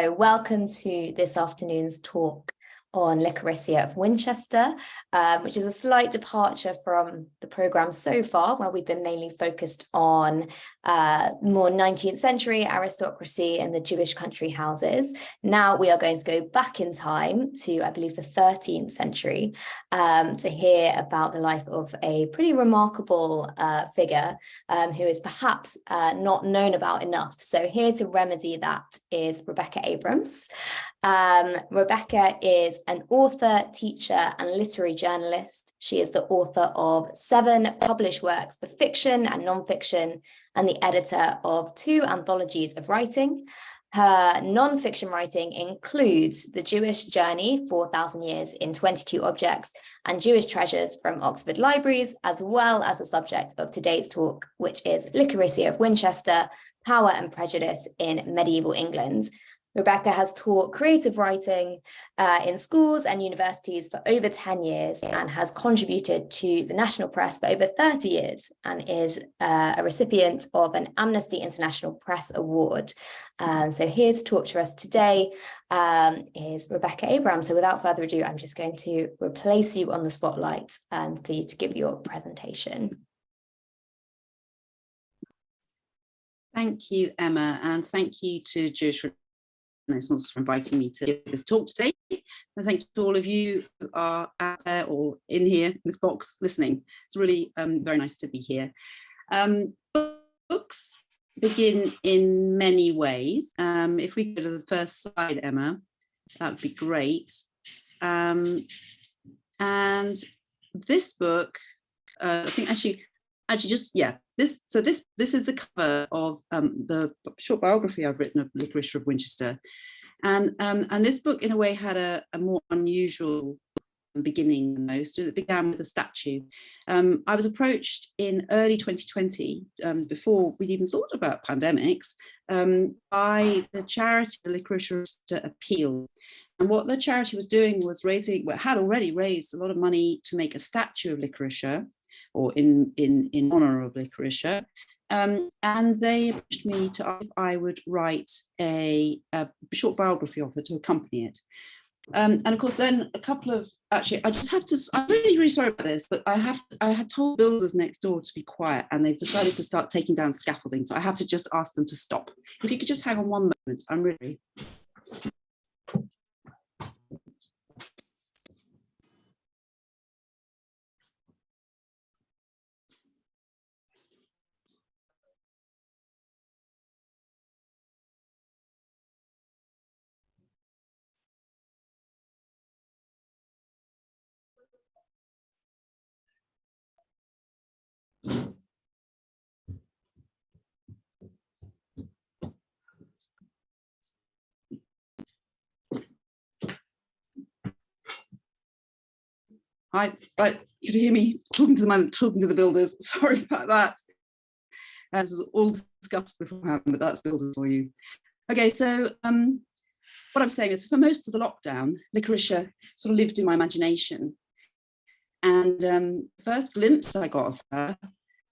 So welcome to this afternoon's talk on Licoricia of Winchester, which is a slight departure from the programme so far, where we've been mainly focused on more 19th century aristocracy and the Jewish country houses. Now we are going to go back in time to, I believe, the 13th century to hear about the life of a pretty remarkable figure who is perhaps not known about enough. So here to remedy that is Rebecca Abrams. Rebecca is an author, teacher, and literary journalist. She is the author of 7 published works of fiction and non-fiction, and the editor of 2 anthologies of writing. Her non-fiction writing includes The Jewish Journey, 4,000 Years in 22 Objects, and Jewish Treasures from Oxford Libraries, as well as the subject of today's talk, which is Licoricia of Winchester, Power and Prejudice in Medieval England. Rebecca has taught creative writing in schools and universities for over 10 years and has contributed to the national press for over 30 years and is a recipient of an Amnesty International Press Award. So here to talk to us today is Rebecca Abrams. So without further ado, I'm just going to replace you on the spotlight and for you to give your presentation. Thank you, Emma, and thank you to Jewish Renaissance for inviting me to give this talk today. And thank you to all of you who are out there or in here, in this box, listening. It's really very nice to be here. Books begin in many ways. If we go to the first slide, Emma, that would be great. And this book, I think this is the cover of the short biography I've written of Licoricia of Winchester, and this book in a way had a more unusual beginning than most. It began with a statue. I was approached in early 2020, before we'd even thought about pandemics, by the charity the Licoricia Appeal. And what the charity was doing was had already raised a lot of money to make a statue of Licoricia, or in honor of Licoricia, and they approached me to ask if I would write a short biography of her to accompany it. And of course, then I'm really, really sorry about this, but I had told builders next door to be quiet, and they've decided to start taking down scaffolding. So I have to just ask them to stop. If you could just hang on one moment, I'm really. Hi, right, could you hear me talking to the builders? Sorry about that. This is all discussed beforehand, but that's builders for you. Okay, so what I'm saying is, for most of the lockdown, Licoricia sort of lived in my imagination. And the first glimpse I got of her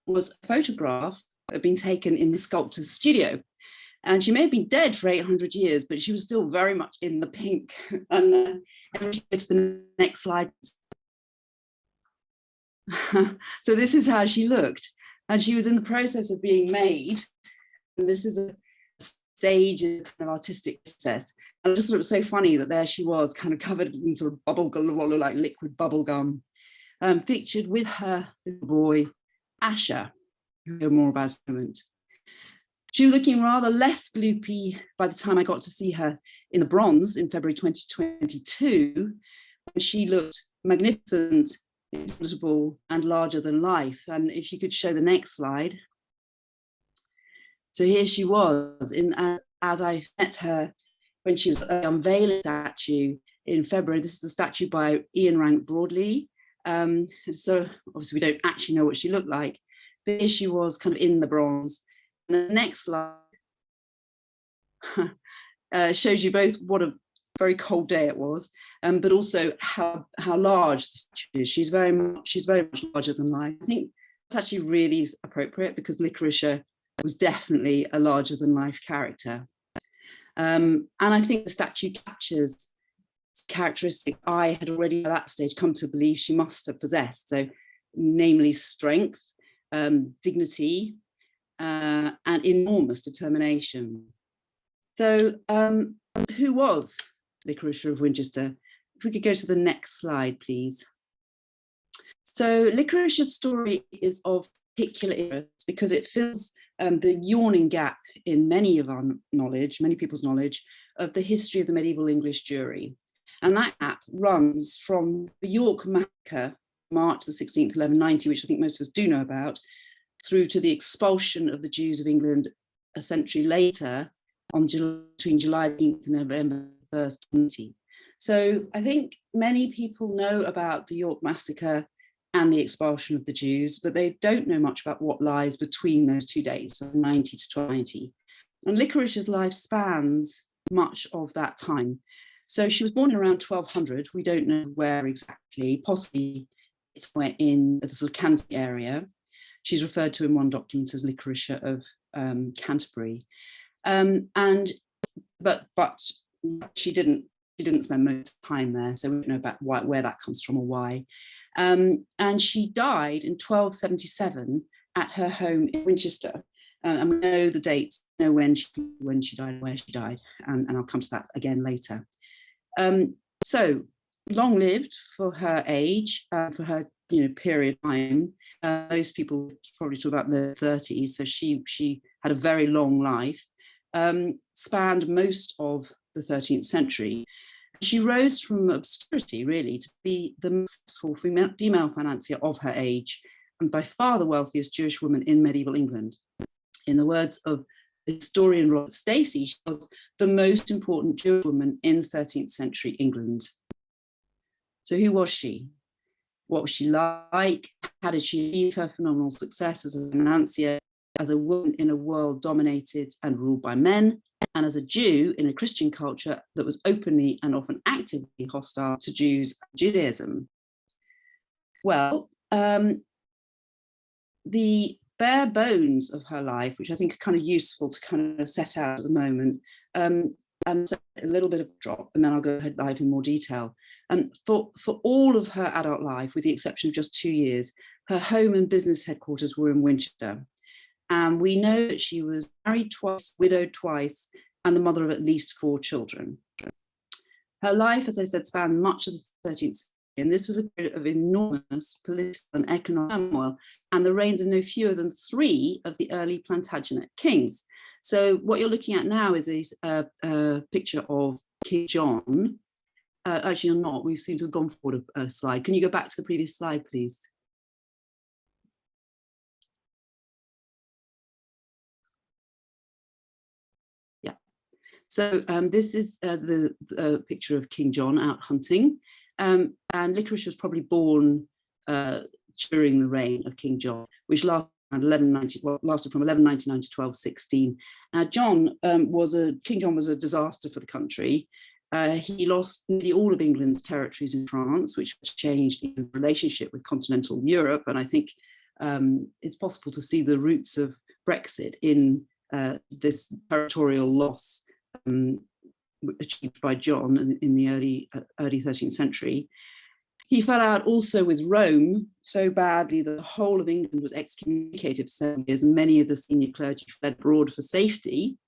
was a photograph that had been taken in the sculptor's studio. And she may have been dead for 800 years, but she was still very much in the pink. And we go to the next slide. So this is how she looked, and she was in the process of being made. And this is a stage in kind of artistic process. And I just thought it was so funny that there she was, kind of covered in sort of bubble gum, what looked like liquid bubble gum, featured with her little boy Asher. You'll hear more about in a moment. She was looking rather less gloopy by the time I got to see her in the bronze in February 2022, when she looked magnificent, intelligible, and larger than life. And if you could show the next slide. So here she was, as I met her when she was unveiling statue in February. This is the statue by Ian Rank Broadley. So obviously we don't actually know what she looked like, but here she was kind of in the bronze. And the next slide shows you both what a very cold day it was, but also how large the statue is. She's very much larger than life. I think that's actually really appropriate, because Licoricia was definitely a larger than life character. And I think the statue captures characteristic I had already at that stage come to believe she must have possessed. So, namely strength, dignity, and enormous determination. So, who was Licoricia of Winchester? If we could go to the next slide, please. So, Licoricia's story is of particular interest because it fills the yawning gap in many of our knowledge, many people's knowledge, of the history of the medieval English Jewry. And that gap runs from the York Massacre, March the 16th, 1190, which I think most of us do know about, through to the expulsion of the Jews of England a century later, between July 18th and November 1st, 20. So I think many people know about the York Massacre and the expulsion of the Jews, but they don't know much about what lies between those 2 days, so 90 to 1290. And Licoricia's life spans much of that time. So she was born in around 1200. We don't know where exactly, possibly somewhere in the sort of Canterbury area. She's referred to in one document as Licoricia of Canterbury. But she didn't spend most of the time there, so we don't know about where that comes from or why. And she died in 1277 at her home in Winchester. And we know the date, know when she died, where she died, and I'll come to that again later. So long-lived for her age, for her period of time. Most people probably talk about the 30s, so she had a very long life, spanned most of the 13th century. She rose from obscurity, really, to be the most successful female financier of her age, and by far the wealthiest Jewish woman in medieval England. In the words of the historian Robert Stacey, she was the most important Jewish woman in 13th century England. So who was she? What was she like? How did she achieve her phenomenal success as a financier, as a woman in a world dominated and ruled by men, and as a Jew in a Christian culture that was openly and often actively hostile to Jews and Judaism? Well, the bare bones of her life, which I think are kind of useful to kind of set out at the moment, and so a little bit of a drop, and then I'll go ahead live in more detail. For all of her adult life, with the exception of just 2 years, her home and business headquarters were in Winchester. And we know that she was married twice, widowed twice, and the mother of at least 4 children. Her life, as I said, spanned much of the 13th century, and this was a period of enormous political and economic turmoil, and the reigns of no fewer than 3 of the early Plantagenet kings. So what you're looking at now is a picture of King John. Actually, you're not. We seem to have gone forward a slide. Can you go back to the previous slide, please? Yeah. So this is the picture of King John out hunting. And Licoricia was probably born during the reign of King John, which lasted from 1199 to 1216. King John was a disaster for the country. He lost nearly all of England's territories in France, which changed the relationship with continental Europe. And I think it's possible to see the roots of Brexit in this territorial loss achieved by John in the early 13th century. He fell out also with Rome so badly that the whole of England was excommunicated for 7 years, and many of the senior clergy fled abroad for safety.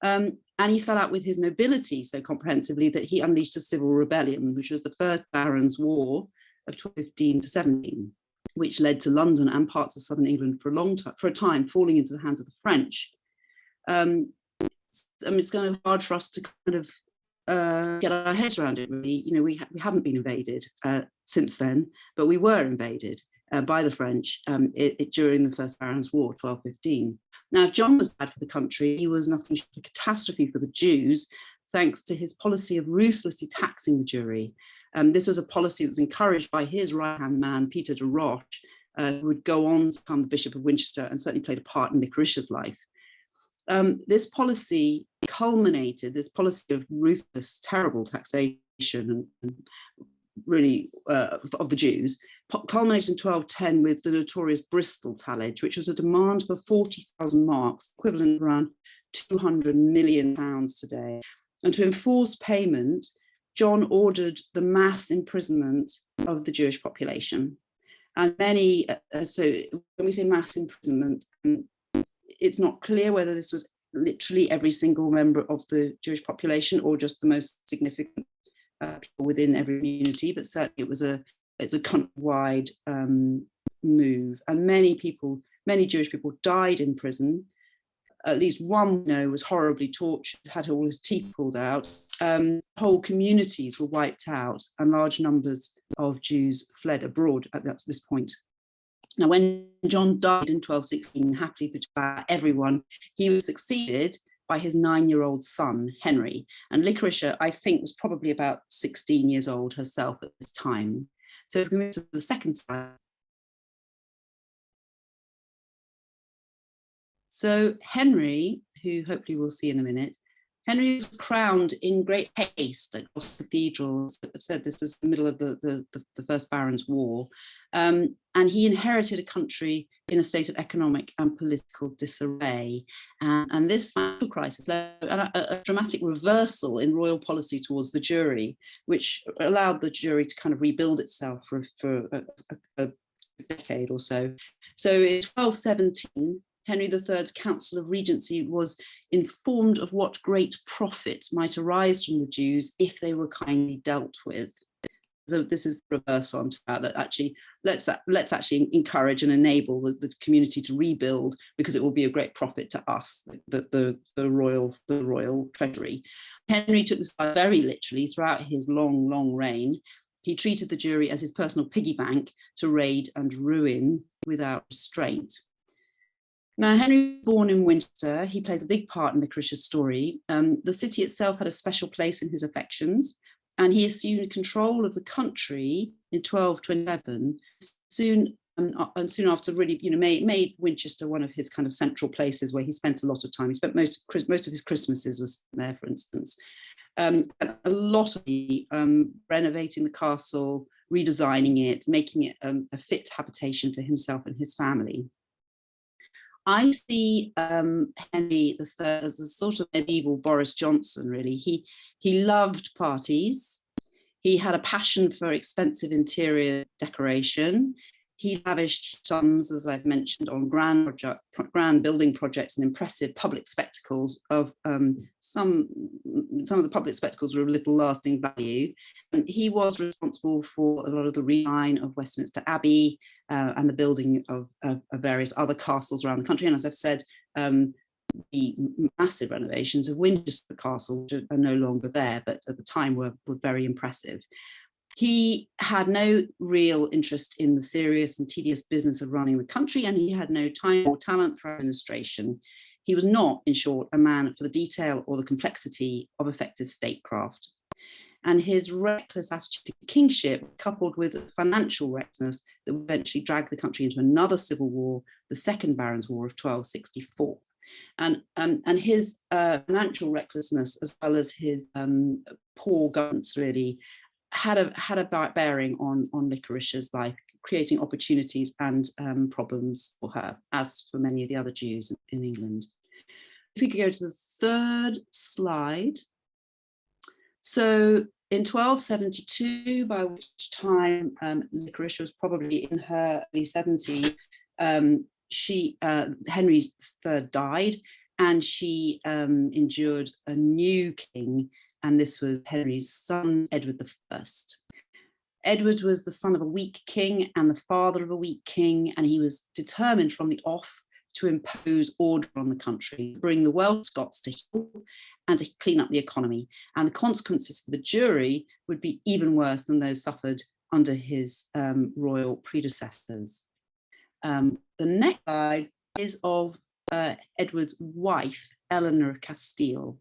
And he fell out with his nobility so comprehensively that he unleashed a civil rebellion, which was the First Barons' War of 1215 to 17, which led to London and parts of southern England for a time falling into the hands of the French. It's kind of hard for us to kind of get our heads around it, really. We haven't been invaded since then, but we were invaded by the French during the First Barons' War, 1215. Now, if John was bad for the country, he was nothing short of a catastrophe for the Jews, thanks to his policy of ruthlessly taxing the Jewry. This was a policy that was encouraged by his right-hand man, Peter de Roche, who would go on to become the Bishop of Winchester and certainly played a part in Licoricia's life. This policy this policy of ruthless, terrible taxation and really of the Jews, culminated in 1210 with the notorious Bristol tallage, which was a demand for 40,000 marks, equivalent to around £200 million today. And to enforce payment, John ordered the mass imprisonment of the Jewish population. And many, so when we say mass imprisonment, it's not clear whether this was literally every single member of the Jewish population or just the most significant people within every community, but certainly it's a countrywide move. And many Jewish people died in prison. At least one was horribly tortured, had all his teeth pulled out. Whole communities were wiped out, and large numbers of Jews fled abroad at this point. Now, when John died in 1216, happily for everyone, he was succeeded by his 9-year-old son, Henry. And Licoricia, I think, was probably about 16 years old herself at this time. So if we move to the second slide. So Henry, who hopefully we'll see in a minute, Henry was crowned in great haste at Gloucester Cathedral. I've said this is the middle of the First Barons' War. And he inherited a country in a state of economic and political disarray. And this financial crisis led to a dramatic reversal in royal policy towards the jury, which allowed the jury to kind of rebuild itself for a decade or so. So in 1217, Henry III's Council of Regency was informed of what great profit might arise from the Jews if they were kindly dealt with. So this is the reverse on that. Actually, let's actually encourage and enable the community to rebuild, because it will be a great profit to us, the royal treasury. Henry took this very literally throughout his long reign. He treated the jury as his personal piggy bank to raid and ruin without restraint. Now, Henry was born in Winchester. He plays a big part in Licoricia's story. The city itself had a special place in his affections, and he assumed control of the country in 1227. Soon after, really, made Winchester one of his kind of central places where he spent a lot of time. He spent most of his Christmases was there, for instance. A lot of renovating the castle, redesigning it, making it a fit habitation for himself and his family. I see Henry III as a sort of medieval Boris Johnson, really. He loved parties. He had a passion for expensive interior decoration. He lavished sums, as I've mentioned, on grand building projects and impressive public spectacles. Some of the public spectacles were of little lasting value. And he was responsible for a lot of the redesign of Westminster Abbey and the building of various other castles around the country. And as I've said, the massive renovations of Winchester Castle, which are no longer there, but at the time were very impressive. He had no real interest in the serious and tedious business of running the country, and he had no time or talent for administration. He was not, in short, a man for the detail or the complexity of effective statecraft. And his reckless attitude to kingship, coupled with financial recklessness, that would eventually drag the country into another civil war, the Second Barons' War of 1264. And his financial recklessness, as well as his poor governance, really had a bearing on Licoricia's life, creating opportunities and problems for her, as for many of the other Jews in England. If we could go to the third slide. So in 1272, by which time Licoricia was probably in her early 70s, Henry III died, and she endured a new king, and this was Henry's son, Edward I. Edward was the son of a weak king and the father of a weak king, and he was determined from the off to impose order on the country, bring the Welsh Scots to heel, and to clean up the economy. And the consequences for the jury would be even worse than those suffered under his royal predecessors. The next slide is of Edward's wife, Eleanor of Castile.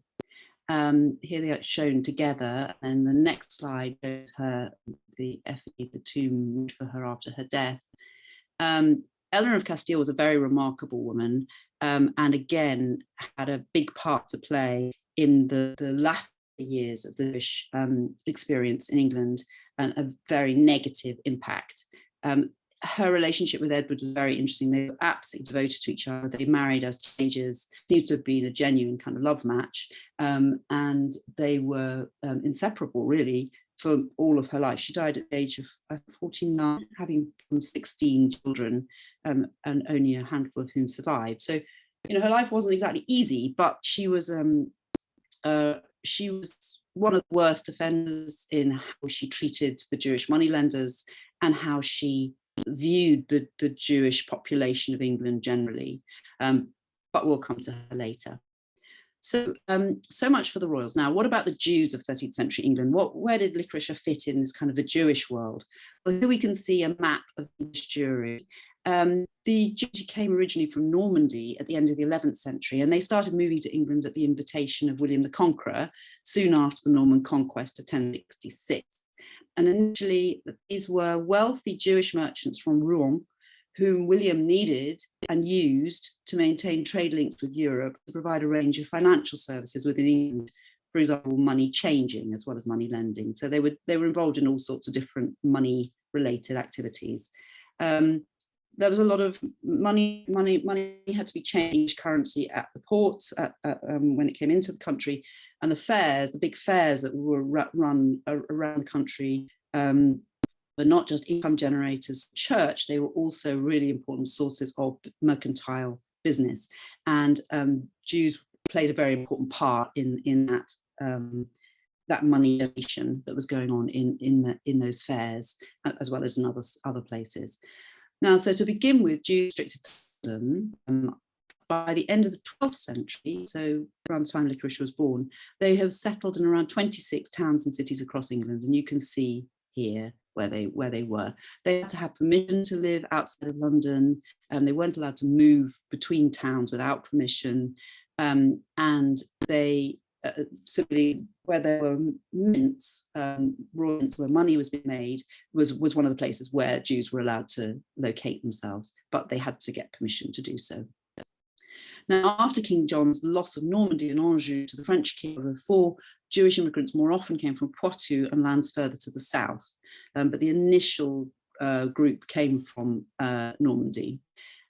Here they are shown together, and the next slide shows her the effigy, the tomb for her after her death. Eleanor of Castile was a very remarkable woman, and again had a big part to play in the latter years of the Jewish experience in England, and a very negative impact. Her relationship with Edward was very interesting. They were absolutely devoted to each other. They married as teenagers. Seems to have been a genuine kind of love match. And they were inseparable, really, for all of her life. She died at the age of 49, having 16 children, and only a handful of whom survived. So, her life wasn't exactly easy, but she was one of the worst offenders in how she treated the Jewish moneylenders and how she viewed the Jewish population of England generally, but we'll come to her later. So much for the royals. Now, what about the Jews of 13th century England? Where did Licoricia fit in this kind of the Jewish world? Well, here we can see a map of the English Jewry. The Jews came originally from Normandy at the end of the 11th century, and they started moving to England at the invitation of William the Conqueror, soon after the Norman conquest of 1066. And initially, these were wealthy Jewish merchants from Rouen, whom William needed and used to maintain trade links with Europe, to provide a range of financial services within England, for example, money changing as well as money lending. So they were involved in all sorts of different money-related activities. There was a lot of money had to be changed currency at the ports when it came into the country, and the big fairs that were run around the country were not just income generators for church, they were also really important sources of mercantile business, and Jews played a very important part in that money donation that was going on in those fairs, as well as in other places. Now, so to begin with, Jews restricted to London. By the end of the 12th century, so around the time Licoricia was born, they have settled in around 26 towns and cities across England, and you can see here where they were. They had to have permission to live outside of London, and they weren't allowed to move between towns without permission, and they simply, where there were mints, royal mints where money was being made, was one of the places where Jews were allowed to locate themselves, but they had to get permission to do so. Now, after King John's loss of Normandy and Anjou to the French king of 04, Jewish immigrants more often came from Poitou and lands further to the south, but the initial group came from Normandy.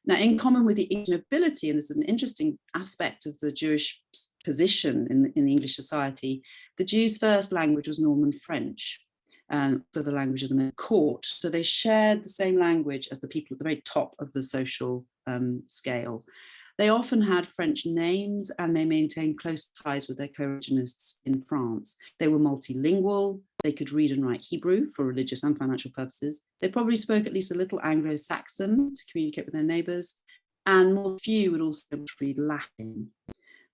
Now, in common with the English nobility, and this is an interesting aspect of the Jewish position in the English society, the Jews' first language was Norman French, so the language of the main court. So they shared the same language as the people at the very top of the social scale. They often had French names, and they maintained close ties with their co-religionists in France. They were multilingual. They could read and write Hebrew for religious and financial purposes. They probably spoke at least a little Anglo-Saxon to communicate with their neighbours, and more few would also be able to read Latin.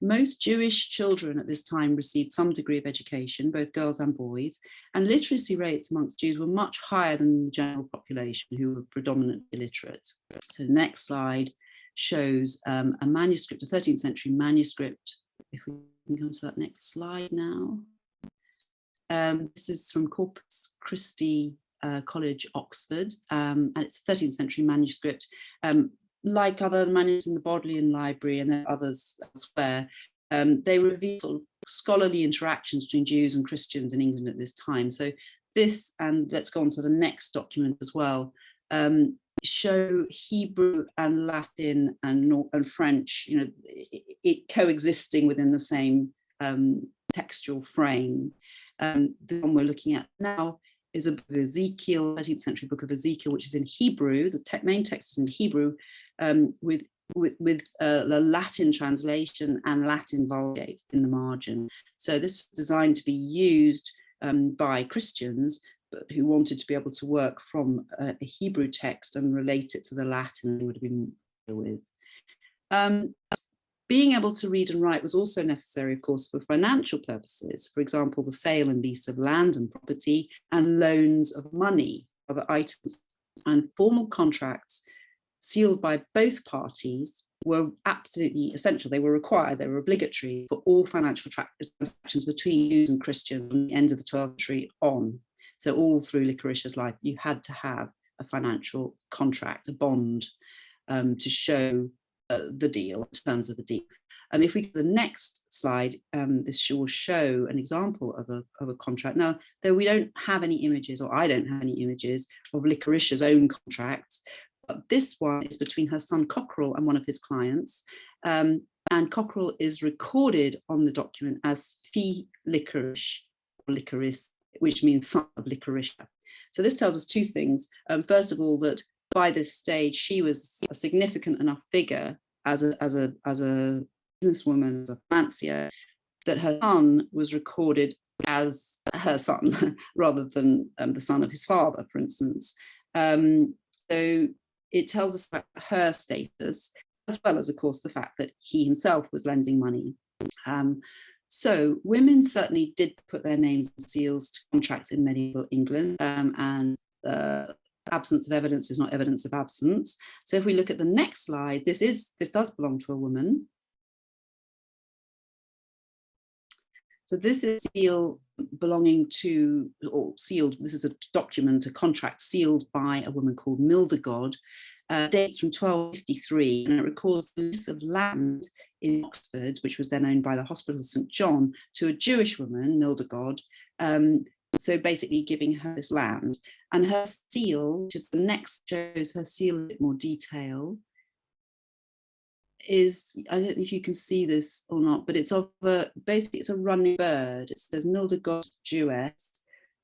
Most Jewish children at this time received some degree of education, both girls and boys, and literacy rates amongst Jews were much higher than the general population, who were predominantly illiterate. So the next slide shows a manuscript, a 13th century manuscript. If we can come to that next slide now. This is from Corpus Christi College, Oxford, and it's a 13th century manuscript. Like other manuscripts in the Bodleian Library and there are others elsewhere, they reveal sort of scholarly interactions between Jews and Christians in England at this time. So this, and let's go on to the next document as well, show Hebrew and Latin and French, it coexisting within the same textual frame. The one we're looking at now is a book of Ezekiel, 13th century book of Ezekiel, which is in Hebrew. The main text is in Hebrew, with the Latin translation and Latin Vulgate in the margin. So this was designed to be used by Christians, but who wanted to be able to work from a Hebrew text and relate it to the Latin they would have been familiar with. Being able to read and write was also necessary, of course, for financial purposes. For example, the sale and lease of land and property, and loans of money, other items, and formal contracts sealed by both parties were absolutely essential. They were required, they were obligatory for all financial transactions between Jews and Christians from the end of the 12th century on. So all through Licoricia's life, you had to have a financial contract, a bond, to show the deal, in terms of the deal. If we go to the next slide, this will show an example of a contract. Now, though we don't have any images, or I don't have any images of Licoricia's own contracts, but this one is between her son Cockerell and one of his clients. And Cockerell is recorded on the document as Fee Licorice, or Licorice, which means son of Licoricia. So this tells us two things. First of all, that by this stage, she was a significant enough figure as a businesswoman, as a financier, that her son was recorded as her son rather than the son of his father, for instance. So it tells us about her status, as well as, of course, the fact that he himself was lending money. So women certainly did put their names and seals to contracts in medieval England, and absence of evidence is not evidence of absence. So if we look at the next slide, this does belong to a woman. So this is a seal belonging to, or sealed, this is a document, a contract sealed by a woman called Mildegod, dates from 1253, and it records the list of land in Oxford, which was then owned by the Hospital of St. John, to a Jewish woman, Mildegod, so basically giving her this land. And her seal, which is the next, shows her seal in a bit more detail, is, I don't know if you can see this or not, but it's of basically it's a running bird. It says Mildegod Jewess,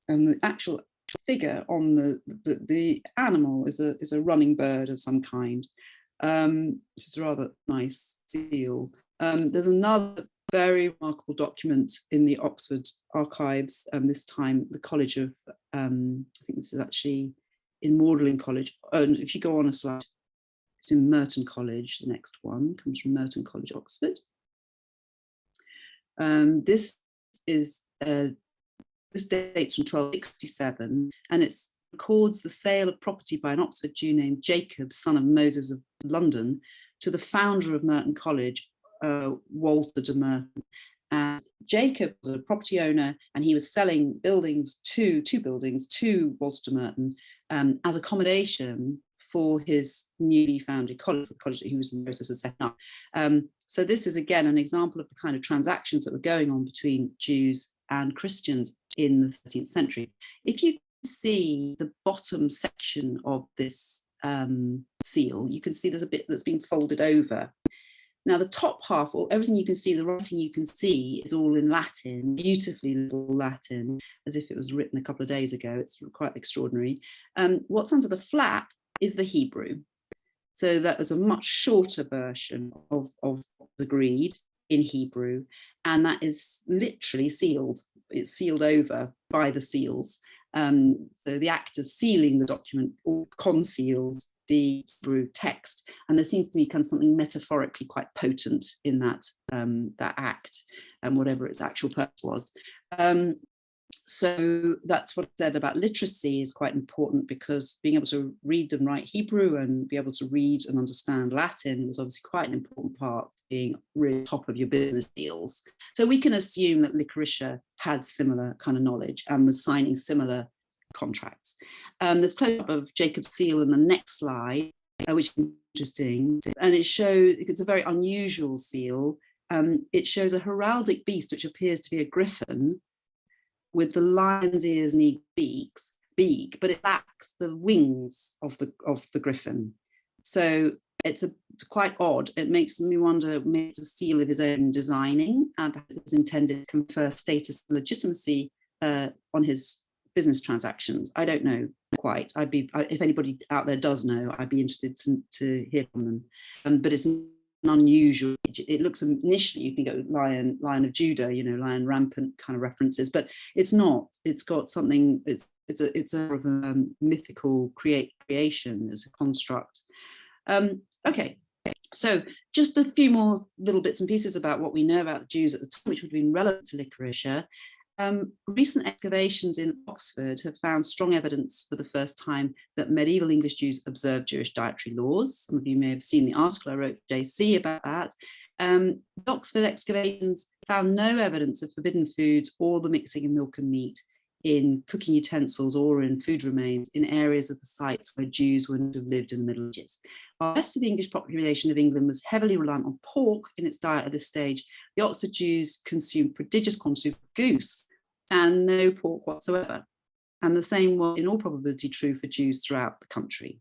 and the actual figure on the animal is a running bird of some kind, which is a rather nice seal. There's another very remarkable document in the Oxford archives, this time the College of, I think this is actually in Magdalen College. If you go on a slide, it's in Merton College. The next one comes from Merton College, Oxford. This dates from 1267, and it records the sale of property by an Oxford Jew named Jacob, son of Moses of London, to the founder of Merton College, Walter de Merton. And Jacob was a property owner, and he was selling buildings, two buildings to Walter de Merton as accommodation for his newly founded college, the college that he was in the process of setting up. So this is again an example of the kind of transactions that were going on between Jews and Christians in the 13th century. If you see the bottom section of this seal, you can see there's a bit that's been folded over. Now the top half, or everything you can see, the writing you can see, is all in Latin, beautifully little Latin, as if it was written a couple of days ago. It's quite extraordinary. What's under the flap is the Hebrew. So that was a much shorter version of the agreed in Hebrew, and that is literally sealed. It's sealed over by the seals. So the act of sealing the document conceals the Hebrew text, and there seems to be kind of something metaphorically quite potent in that act, and whatever its actual purpose was. So that's what I said about literacy is quite important, because being able to read and write Hebrew and be able to read and understand Latin was obviously quite an important part of being really top of your business deals. So we can assume that Licoricia had similar kind of knowledge and was signing similar contracts. There's close up of Jacob's seal in the next slide, which is interesting, and it shows, it's a very unusual seal. It shows a heraldic beast which appears to be a griffin, with the lion's ears and beak, but it lacks the wings of the griffin. So it's quite odd. It makes me wonder, maybe it's a seal of his own designing, and perhaps it was intended to confer status and legitimacy on his business transactions. I don't know quite. If anybody out there does know, I'd be interested to hear from them. But it's unusual. It looks initially, you think of lion of Judah, lion rampant kind of references, but it's not. It's got something. It's a sort of a mythical creation as a construct. Okay, so just a few more little bits and pieces about what we know about the Jews at the time, which would have been relevant to Licoricia. Recent excavations in Oxford have found strong evidence for the first time that medieval English Jews observed Jewish dietary laws. Some of you may have seen the article I wrote to JC about that. The Oxford excavations found no evidence of forbidden foods or the mixing of milk and meat in cooking utensils or in food remains in areas of the sites where Jews would have lived in the Middle Ages. While the rest of the English population of England was heavily reliant on pork in its diet at this stage, the Oxford Jews consumed prodigious quantities of goose and no pork whatsoever. And the same was in all probability true for Jews throughout the country.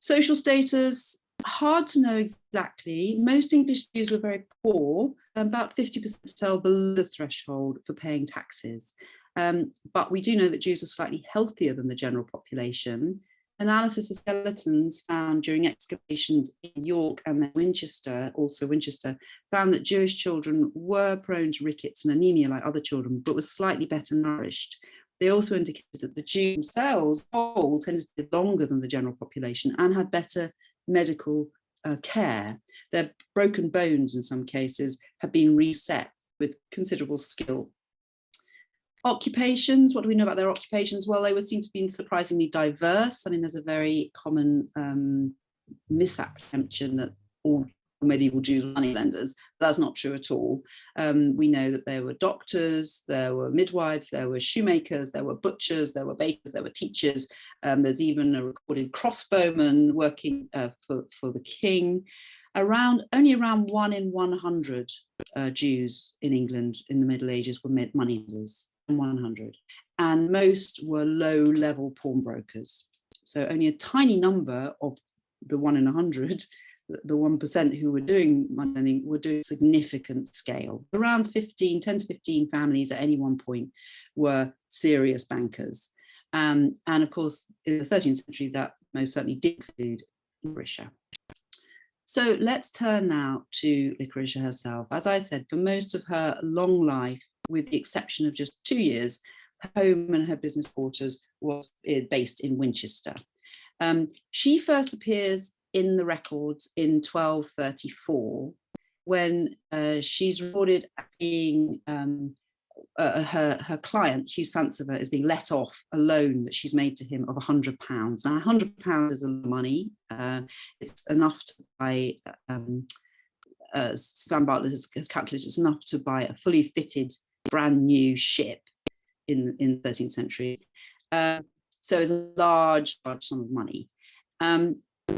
Social status, hard to know exactly. Most English Jews were very poor. About 50% fell below the threshold for paying taxes. But we do know that Jews were slightly healthier than the general population. Analysis of skeletons found during excavations in York and then Winchester, also Winchester, found that Jewish children were prone to rickets and anemia like other children, but were slightly better nourished. They also indicated that the Jews themselves whole tended to live longer than the general population and had better medical care. Their broken bones, in some cases, had been reset with considerable skill. Occupations, what do we know about their occupations? Well, they were seen to have been surprisingly diverse. I mean, there's a very common misapprehension that all medieval Jews were moneylenders. That's not true at all. We know that there were doctors, there were midwives, there were shoemakers, there were butchers, there were bakers, there were teachers. There's even a recorded crossbowman working for the king. Only around 1 in 100 Jews in England in the Middle Ages were moneylenders. 100, and most were low-level pawnbrokers. So only a tiny number of the 1 in 100, the 1% who were doing money, were doing significant scale. Around 10 to 15 families at any one point were serious bankers. And of course, in the 13th century, that most certainly did include Licoricia. So let's turn now to Licoricia herself. As I said, for most of her long life, with the exception of just 2 years, her home and her business quarters was based in Winchester. She first appears in the records in 1234, when she's recorded as being her client, Hugh Sansever, is being let off a loan that she's made to him of £100. Now, £100 is a lot of money. It's enough to buy, Sam Bartlett has calculated, it's enough to buy a fully fitted brand new ship in the 13th century. So it's a large sum of money.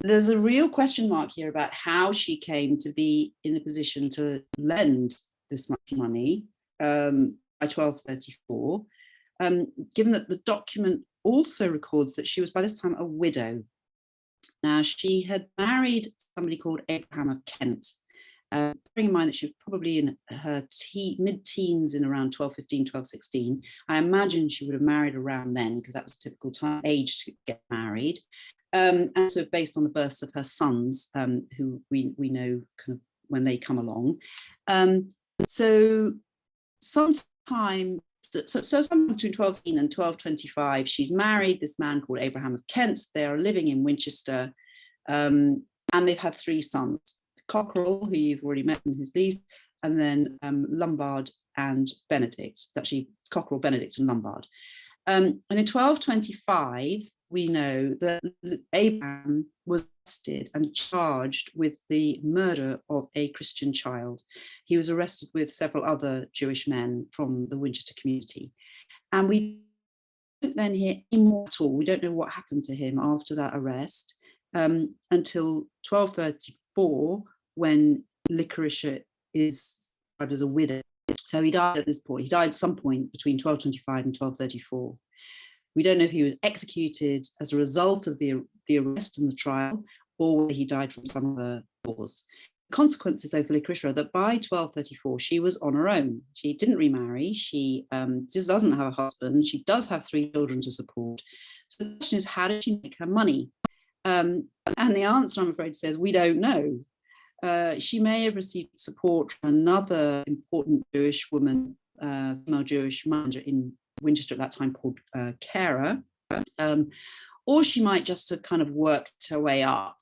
There's a real question mark here about how she came to be in a position to lend this much money by 1234, given that the document also records that she was by this time a widow. Now, she had married somebody called Abraham of Kent. Bearing in mind that she was probably in her mid-teens in around 1215, 1216, I imagine she would have married around then, because that was a typical age to get married. And so based on the births of her sons, who we know kind of when they come along. So sometime between 1216 and 1225, she's married this man called Abraham of Kent. They are living in Winchester, and they've had 3 sons. Cockerell, who you've already met in his lease, and then Lombard and Benedict. It's actually Cockerell, Benedict, and Lombard. And in 1225, we know that Abraham was arrested and charged with the murder of a Christian child. He was arrested with several other Jewish men from the Winchester community. And we don't then hear any more at all. We don't know what happened to him after that arrest until 1234, when Licoricia is described as a widow. So he died at this point. He died at some point between 1225 and 1234. We don't know if he was executed as a result of the arrest and the trial, or whether he died from some other cause. The consequences, though, for Licoricia, that by 1234, she was on her own. She didn't remarry. She just doesn't have a husband. She does have 3 children to support. So the question is, how did she make her money? And the answer, I'm afraid, says we don't know. She may have received support from another important Jewish woman, female Jewish manager in Winchester at that time called Cara, or she might just have kind of worked her way up,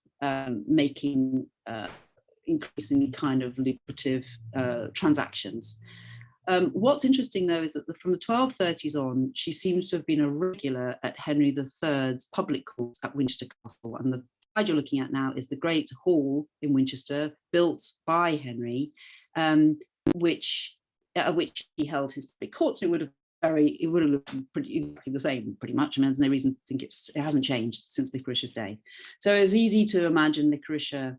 making increasingly kind of lucrative transactions. What's interesting, though, is that from the 1230s on, she seems to have been a regular at Henry III's public courts at Winchester Castle, and the slide you're looking at now is the Great Hall in Winchester, built by Henry, at which he held his public courts. It would have it would have looked pretty exactly the same, pretty much. I mean, there's no reason to think it hasn't changed since Licoricia's day. So it's easy to imagine Licoricia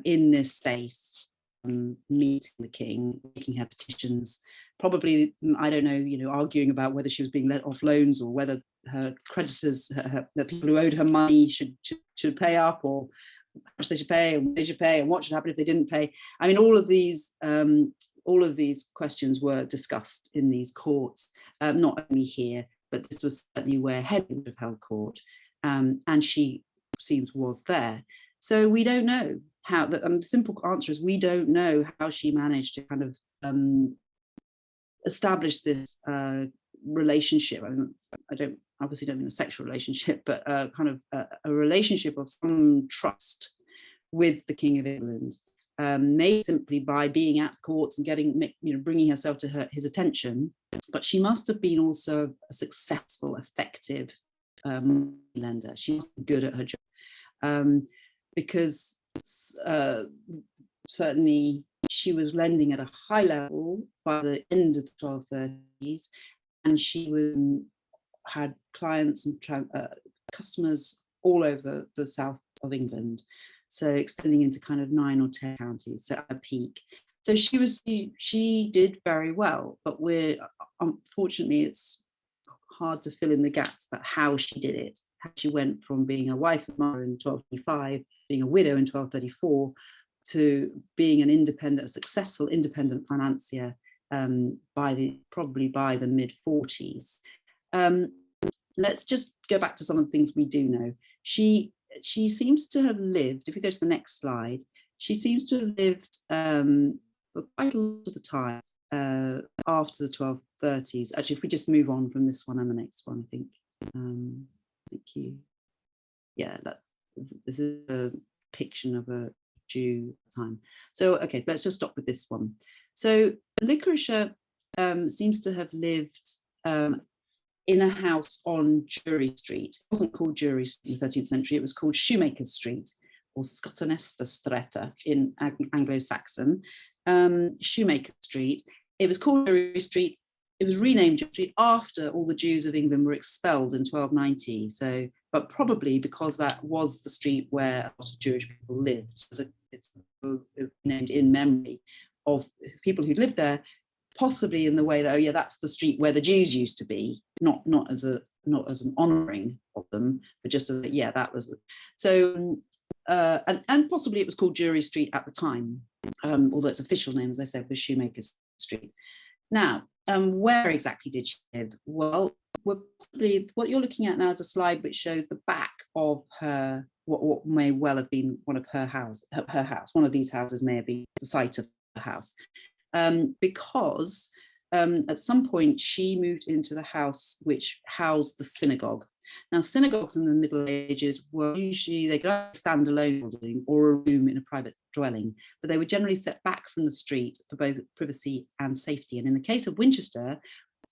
in this space, meeting the king, making her petitions, probably, I don't know, arguing about whether she was being let off loans or whether her creditors, the people who owed her money should pay up, or how much they should pay, and what they should pay, and what should happen if they didn't pay. I mean, all of these questions were discussed in these courts, not only here, but this was certainly where Henry would have held court, and she seems was there. So we don't know how, the simple answer is we don't know how she managed to kind of establish this relationship. I obviously don't mean a sexual relationship, but kind of a relationship of some trust with the King of England, made simply by being at courts and bringing herself to his attention. But she must have been also a successful, effective lender. She must be good at her job, because certainly she was lending at a high level by the end of the 1230s, and she had clients and customers all over the south of England, so extending into kind of 9 or 10 counties, so at a peak. So she did very well, but unfortunately it's hard to fill in the gaps about how she did it. How she went from being a wife and mother in 1225, being a widow in 1234, to being a successful independent financier probably by the mid-40s. Let's just go back to some of the things we do know. She seems to have lived, if we go to the next slide, she seems to have lived for quite a lot of the time after the 1230s. Actually, if we just move on from this one and the next one, I think. Thank you. Yeah, this is a depiction of a Jew time. So, okay, let's just stop with this one. So Licoricia seems to have lived in a house on Jury Street. It wasn't called Jury Street in the 13th century, it was called Shoemaker Street, or Scottonesta Strata in Anglo-Saxon. Shoemaker Street. It was called Jury Street. It was renamed Jury Street after all the Jews of England were expelled in 1290. So, but probably because that was the street where a lot of Jewish people lived. So it's named in memory of people who lived there, possibly in the way that, oh yeah, that's the street where the Jews used to be, not as an honouring of them, but just as yeah, that was. So and possibly it was called Jury Street at the time, although its official name, as I said, was Shoemaker Street. Now, where exactly did she live? Well, what you're looking at now is a slide which shows the back of her, what may well have been one of her house. One of these houses may have been the site of her house, because at some point she moved into the house which housed the synagogue. Now, synagogues in the Middle Ages were usually, they could either stand alone building or a room in a private dwelling, but they were generally set back from the street for both privacy and safety. And in the case of Winchester,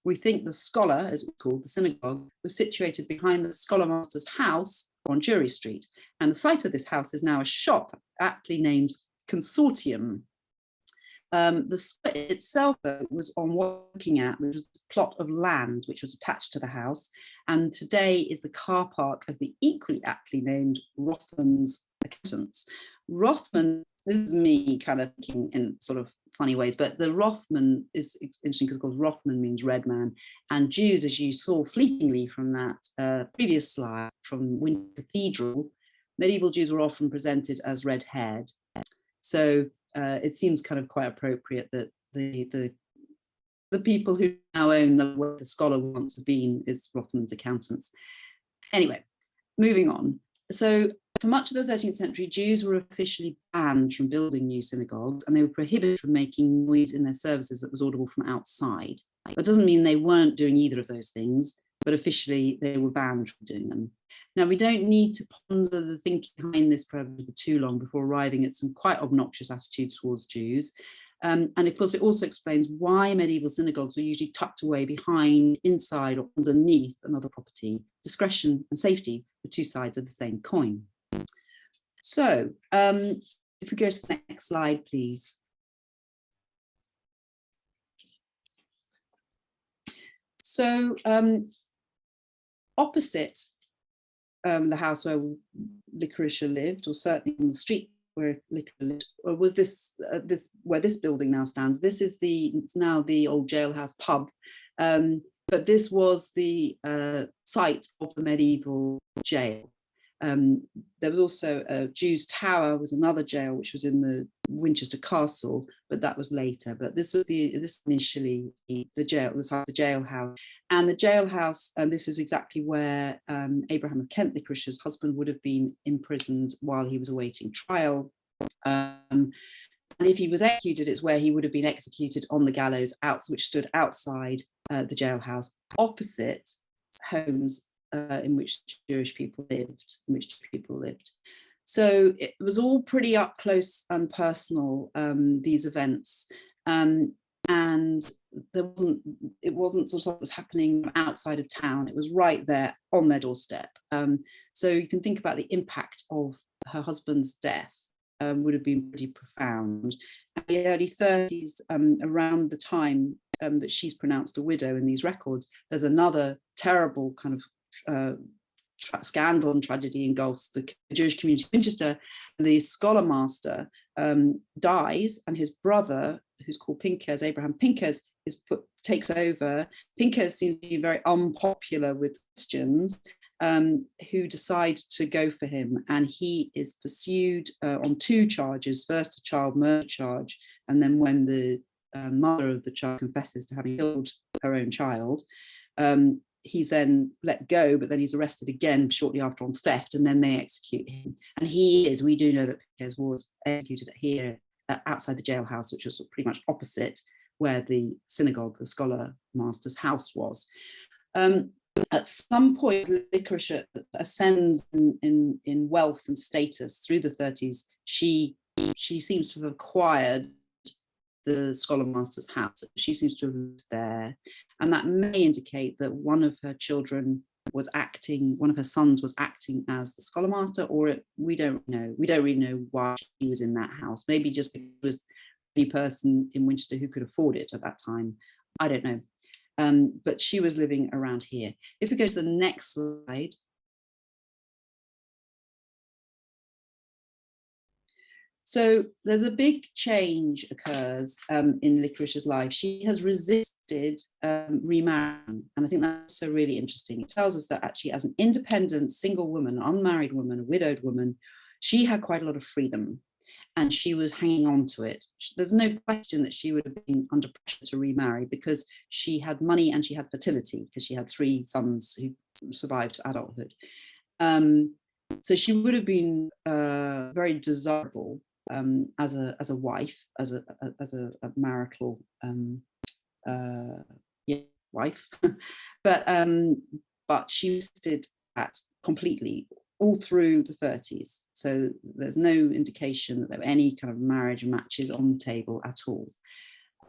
we think the scholar, as it's called, the synagogue, was situated behind the scholar master's house on Jury Street. And the site of this house is now a shop aptly named Consortium. The site itself, though, was on what we're looking at, which was a plot of land which was attached to the house, and today is the car park of the equally aptly named Rothman's Accountants. Rothman, this is me kind of thinking in sort of funny ways, but the Rothman is interesting because, of course, Rothman means red man, and Jews, as you saw fleetingly from that previous slide from Winchester Cathedral, medieval Jews were often presented as red-haired. So it seems kind of quite appropriate that the people who now own the scholar once have been is Rothman's Accountants. Anyway, moving on. So for much of the 13th century, Jews were officially banned from building new synagogues, and they were prohibited from making noise in their services that was audible from outside. That doesn't mean they weren't doing either of those things, but officially they were banned from doing them. Now, we don't need to ponder the thinking behind this program for too long before arriving at some quite obnoxious attitudes towards Jews. And of course, it also explains why medieval synagogues were usually tucked away behind, inside, or underneath another property. Discretion and safety were two sides of the same coin. So, if we go to the next slide, please. So opposite the house where Licoricia lived, or certainly on the street where Licoricia lived, was this where this building now stands. This is it's now the old jailhouse pub, but this was the site of the medieval jail. There was also a Jews' Tower, was another jail which was in the Winchester Castle, but that was later. But this was initially the jail, the site of the jailhouse. And the jailhouse, this is exactly where Abraham of Kent, Licoricia's husband, would have been imprisoned while he was awaiting trial. And if he was executed, it's where he would have been executed on the gallows, which stood outside the jailhouse, opposite homes in which Jewish people lived. So it was all pretty up close and personal, these events, and it wasn't sort of what was happening outside of town. It was right there on their doorstep. So you can think about the impact of her husband's death. Would have been pretty profound. In the early 30s, around the time that she's pronounced a widow in these records, there's another terrible kind of scandal and tragedy engulfs the Jewish community of Winchester. The scholar master dies, and his brother, who's called Pinquez, Abraham Pinquez, takes over. Pinquez seems to be very unpopular with Christians, who decide to go for him, and he is pursued on 2 charges. First, a child murder charge, and then when the mother of the child confesses to having killed her own child, he's then let go, but then he's arrested again shortly after on theft, and then they execute him. And we do know that Pinquez was executed here outside the jailhouse, which was pretty much opposite where the synagogue, the scholar master's house, was. At some point, Licoricia ascends in wealth and status through the 30s. She seems to have acquired the scholar master's house. She seems to have lived there, and that may indicate that one of her sons was acting as the scholar master, or we don't really know why she was in that house. Maybe just because it was the person in Winchester who could afford it at that time. I don't know. But she was living around here. If we go to the next slide. So there's a big change occurs in Licoricia's life. She has resisted remarrying, and I think that's so really interesting. It tells us that actually, as an independent single woman, unmarried woman, a widowed woman, she had quite a lot of freedom, and she was hanging on to it. There's no question that she would have been under pressure to remarry, because she had money and she had fertility, because she had 3 sons who survived adulthood. So she would have been very desirable as a wife, as a marital wife, but she resisted that completely all through the 30s. So there's no indication that there were any kind of marriage matches on the table at all.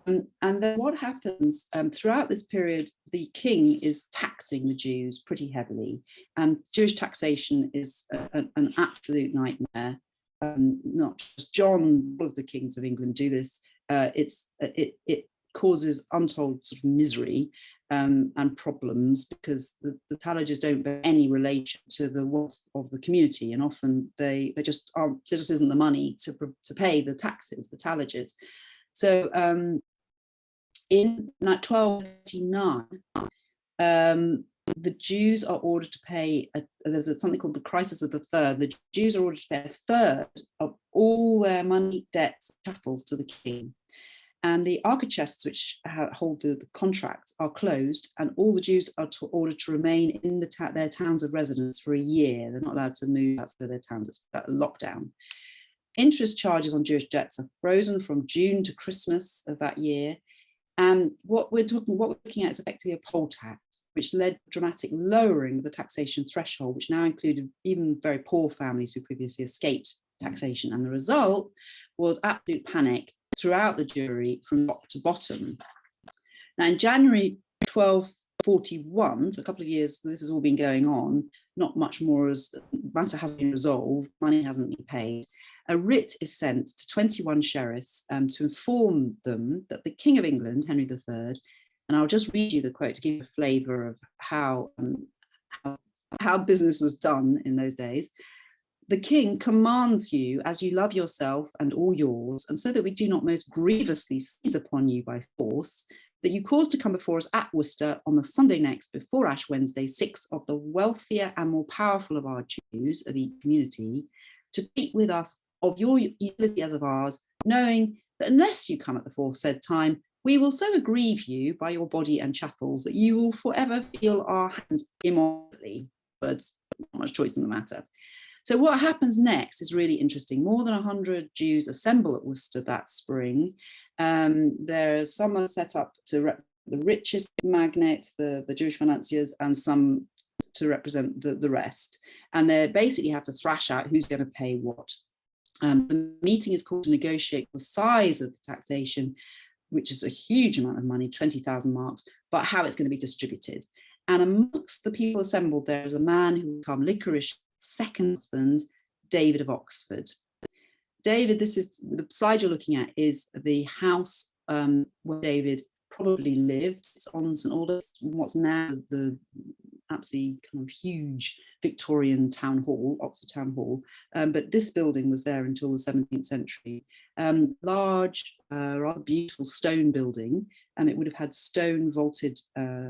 And then what happens throughout this period, the king is taxing the Jews pretty heavily, and Jewish taxation is an absolute nightmare. Not just John, all of the kings of England do this. It causes untold sort of misery and problems, because the tallagers don't bear any relation to the wealth of the community, and often there just isn't the money to pay the taxes, the tallagers. So in 1239, the Jews are ordered to pay, there's something called the crisis of the third. The Jews are ordered to pay a third of all their money, debts, chattels to the king. And the archichests, which hold the contracts, are closed, and all the Jews are ordered to remain in their towns of residence for a year. They're not allowed to move outside their towns. It's a lockdown. Interest charges on Jewish debts are frozen from June to Christmas of that year. And what we're looking at is effectively a poll tax, which led to dramatic lowering of the taxation threshold, which now included even very poor families who previously escaped taxation. And the result was absolute panic throughout the Jewry from top to bottom. Now, in January 1241, so a couple of years, this has all been going on, not much more, as the matter hasn't been resolved, money hasn't been paid. A writ is sent to 21 sheriffs to inform them that the King of England, Henry III, And I'll just read you the quote to give you a flavour of how business was done in those days. "The king commands you, as you love yourself and all yours, and so that we do not most grievously seize upon you by force, that you cause to come before us at Worcester on the Sunday next before Ash Wednesday 6 of the wealthier and more powerful of our Jews of each community, to speak with us of your utility as of ours, knowing that unless you come at the foresaid time, we will so aggrieve you by your body and chattels that you will forever feel our hand immoderately." Words, not much choice in the matter. So what happens next is really interesting. More than 100 Jews assemble at Worcester that spring. There's some are set up to the richest magnates, the Jewish financiers, and some to represent the rest. And they basically have to thrash out who's going to pay what. The meeting is called to negotiate the size of the taxation, which is a huge amount of money, 20,000 marks, but how it's going to be distributed. And amongst the people assembled, there is a man who will become Licoricia's second husband, David of Oxford. David, this is the slide you're looking at, is the house where David probably lived. It's on St Aldous, what's now the absolutely kind of huge Victorian town hall, Oxford Town Hall. But this building was there until the 17th century. Large, rather beautiful stone building. It would have had stone vaulted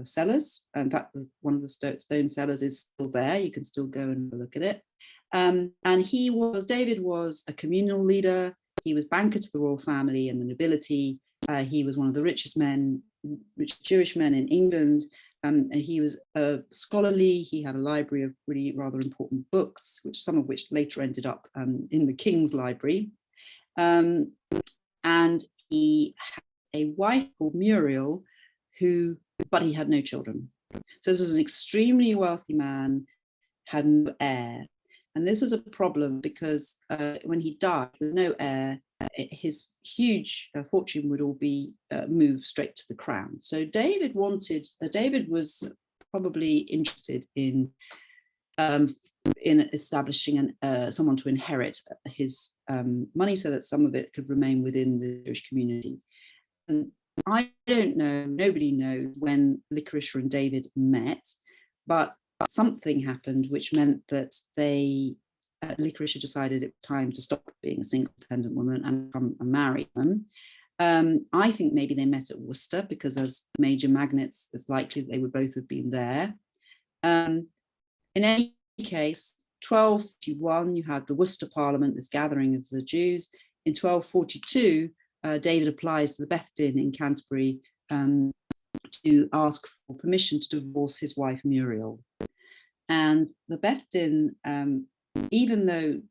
cellars. In fact, one of the stone cellars is still there. You can still go and look at it. And David was a communal leader. He was banker to the royal family and the nobility. He was one of the richest Jewish men in England. And he was scholarly. He had a library of really rather important books, some of which later ended up in the King's Library. And he had a wife called Muriel, but he had no children. So this was an extremely wealthy man, had no heir. And this was a problem because when he died with no heir, his huge fortune would all be moved straight to the crown. So David was probably interested in establishing someone to inherit his money so that some of it could remain within the Jewish community. And I don't know, nobody knows when Licoricia and David met, but something happened which meant that Licoricia decided it was time to stop being a single dependent woman and come and marry them. I think maybe they met at Worcester because as major magnates, it's likely they would both have been there. In any case, 1241, you had the Worcester Parliament, this gathering of the Jews. In 1242, David applies to the Bethdin in Canterbury to ask for permission to divorce his wife Muriel. And the Bethdin, even though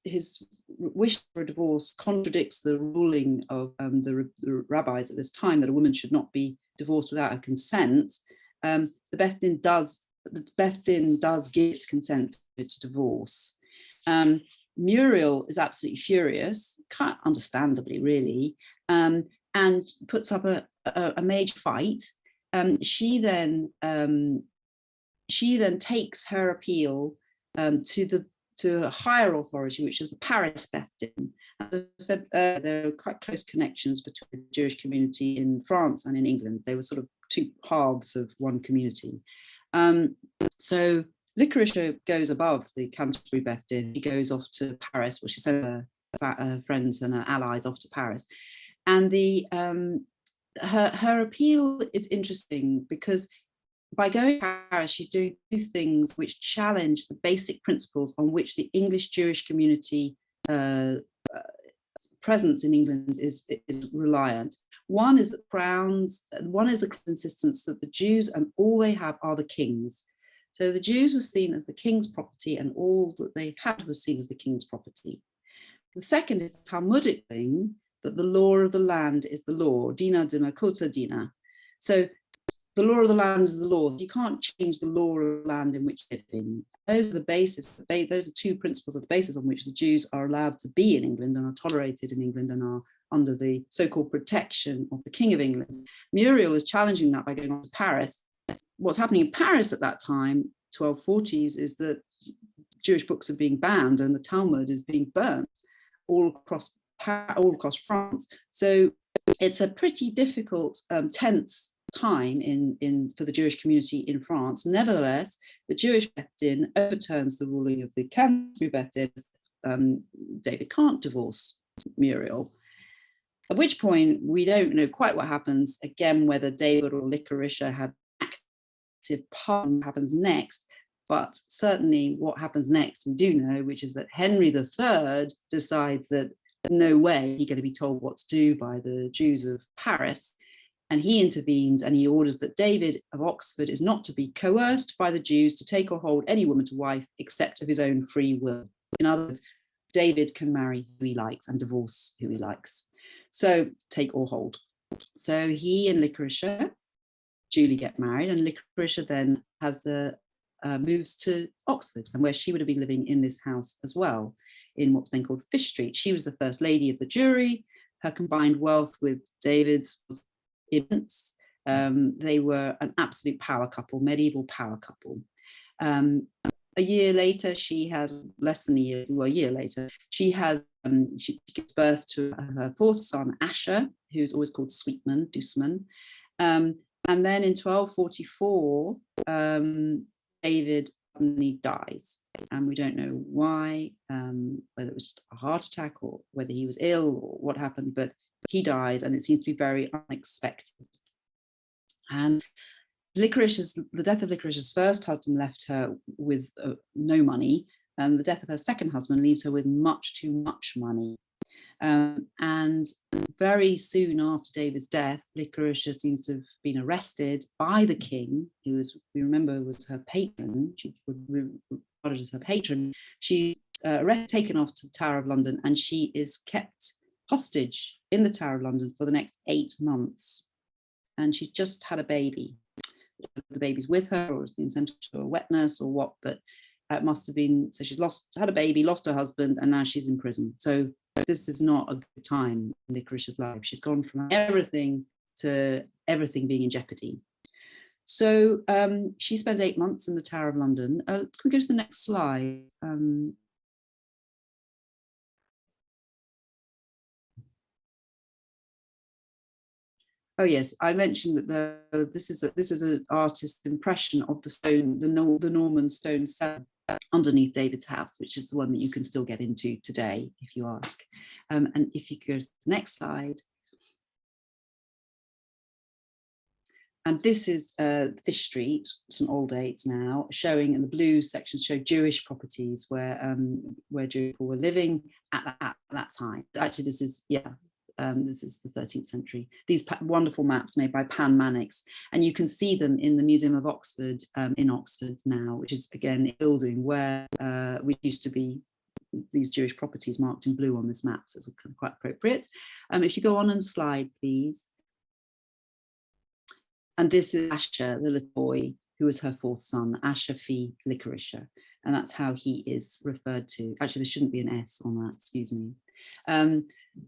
his wish for a divorce contradicts the ruling of the rabbis at this time that a woman should not be divorced without her consent, the Bethdin does give its consent to divorce. Muriel is absolutely furious, quite understandably, really, and puts up a major fight. She then takes her appeal to a higher authority, which is the Paris Bethdin. As I said, there are quite close connections between the Jewish community in France and in England. They were sort of two halves of one community. So Licoricia goes above the Canterbury Bethdin. She goes off to Paris, where she sends her friends and her allies off to Paris. And her appeal is interesting because by going to Paris, she's doing two things which challenge the basic principles on which the English Jewish community presence in England is reliant. One is the crowns, one is the insistence that the Jews and all they have are the kings. So the Jews were seen as the king's property and all that they had was seen as the king's property. The second is the Talmudic thing that the law of the land is the law, dina dima kota dina. So the law of the land is the law. You can't change the law of the land in which you're living. Those are the basis. Those are two principles of the basis on which the Jews are allowed to be in England and are tolerated in England and are under the so-called protection of the King of England. Muriel was challenging that by going on to Paris. What's happening in Paris at that time, 1240s, is that Jewish books are being banned and the Talmud is being burnt all across France. So it's a pretty difficult, tense time for the Jewish community in France. Nevertheless, the Jewish Beth Din overturns the ruling of the Canterbury Beth Din. David can't divorce Muriel. At which point, we don't know quite what happens, again, whether David or Licoricia have active part in what happens next, but certainly what happens next we do know, which is that Henry III decides that no way he's going to be told what to do by the Jews of Paris, and he intervenes and he orders that David of Oxford is not to be coerced by the Jews to take or hold any woman to wife except of his own free will. In other words, David can marry who he likes and divorce who he likes. So take or hold. So he and Licoricia duly get married, and Licoricia then has moves to Oxford, and where she would have been living in this house as well, in what's then called Fish Street. She was the first lady of the jury. Her combined wealth with David's was immense. They were an absolute power couple, medieval power couple. A year later, she has a year later, she gives birth to her fourth son, Asher, who's always called Sweetman, Douceman. And then in 1244, David suddenly dies, and we don't know why, whether it was just a heart attack or whether he was ill or what happened, but he dies, and it seems to be very unexpected. And the death of Licoricia's first husband left her with no money, and the death of her second husband leaves her with much too much money. And very soon after David's death, Licoricia seems to have been arrested by the king, who was, we remember, was her patron. She was regarded as her patron. She taken off to the Tower of London, and she is kept hostage in the Tower of London for the next 8 months. And she's just had a baby. The baby's with her, or has been sent to a wet nurse, or what, but it must have been, so she's had a baby, lost her husband, and now she's in prison. So this is not a good time in Licoricia's life. She's gone from everything to everything being in jeopardy. So she spends 8 months in the Tower of London. Can we go to the next slide? Oh yes, I mentioned that this is an artist's impression of the stone, the Norman stone cell underneath David's house, which is the one that you can still get into today if you ask. And if you go to the next slide. And this is Fish Street, St Aldate's now, showing, in the blue sections show Jewish properties where Jewish people were living at that time. Actually, this is the 13th century. These wonderful maps made by Pan Mannix, and you can see them in the Museum of Oxford, in Oxford now, which is again a building where we used to be these Jewish properties marked in blue on this map, so it's quite appropriate. If you go on and slide, please. And this is Asher, the little boy, who was her fourth son, Asher Fee Licoricia, and that's how he is referred to. Actually, there shouldn't be an S on that, excuse me.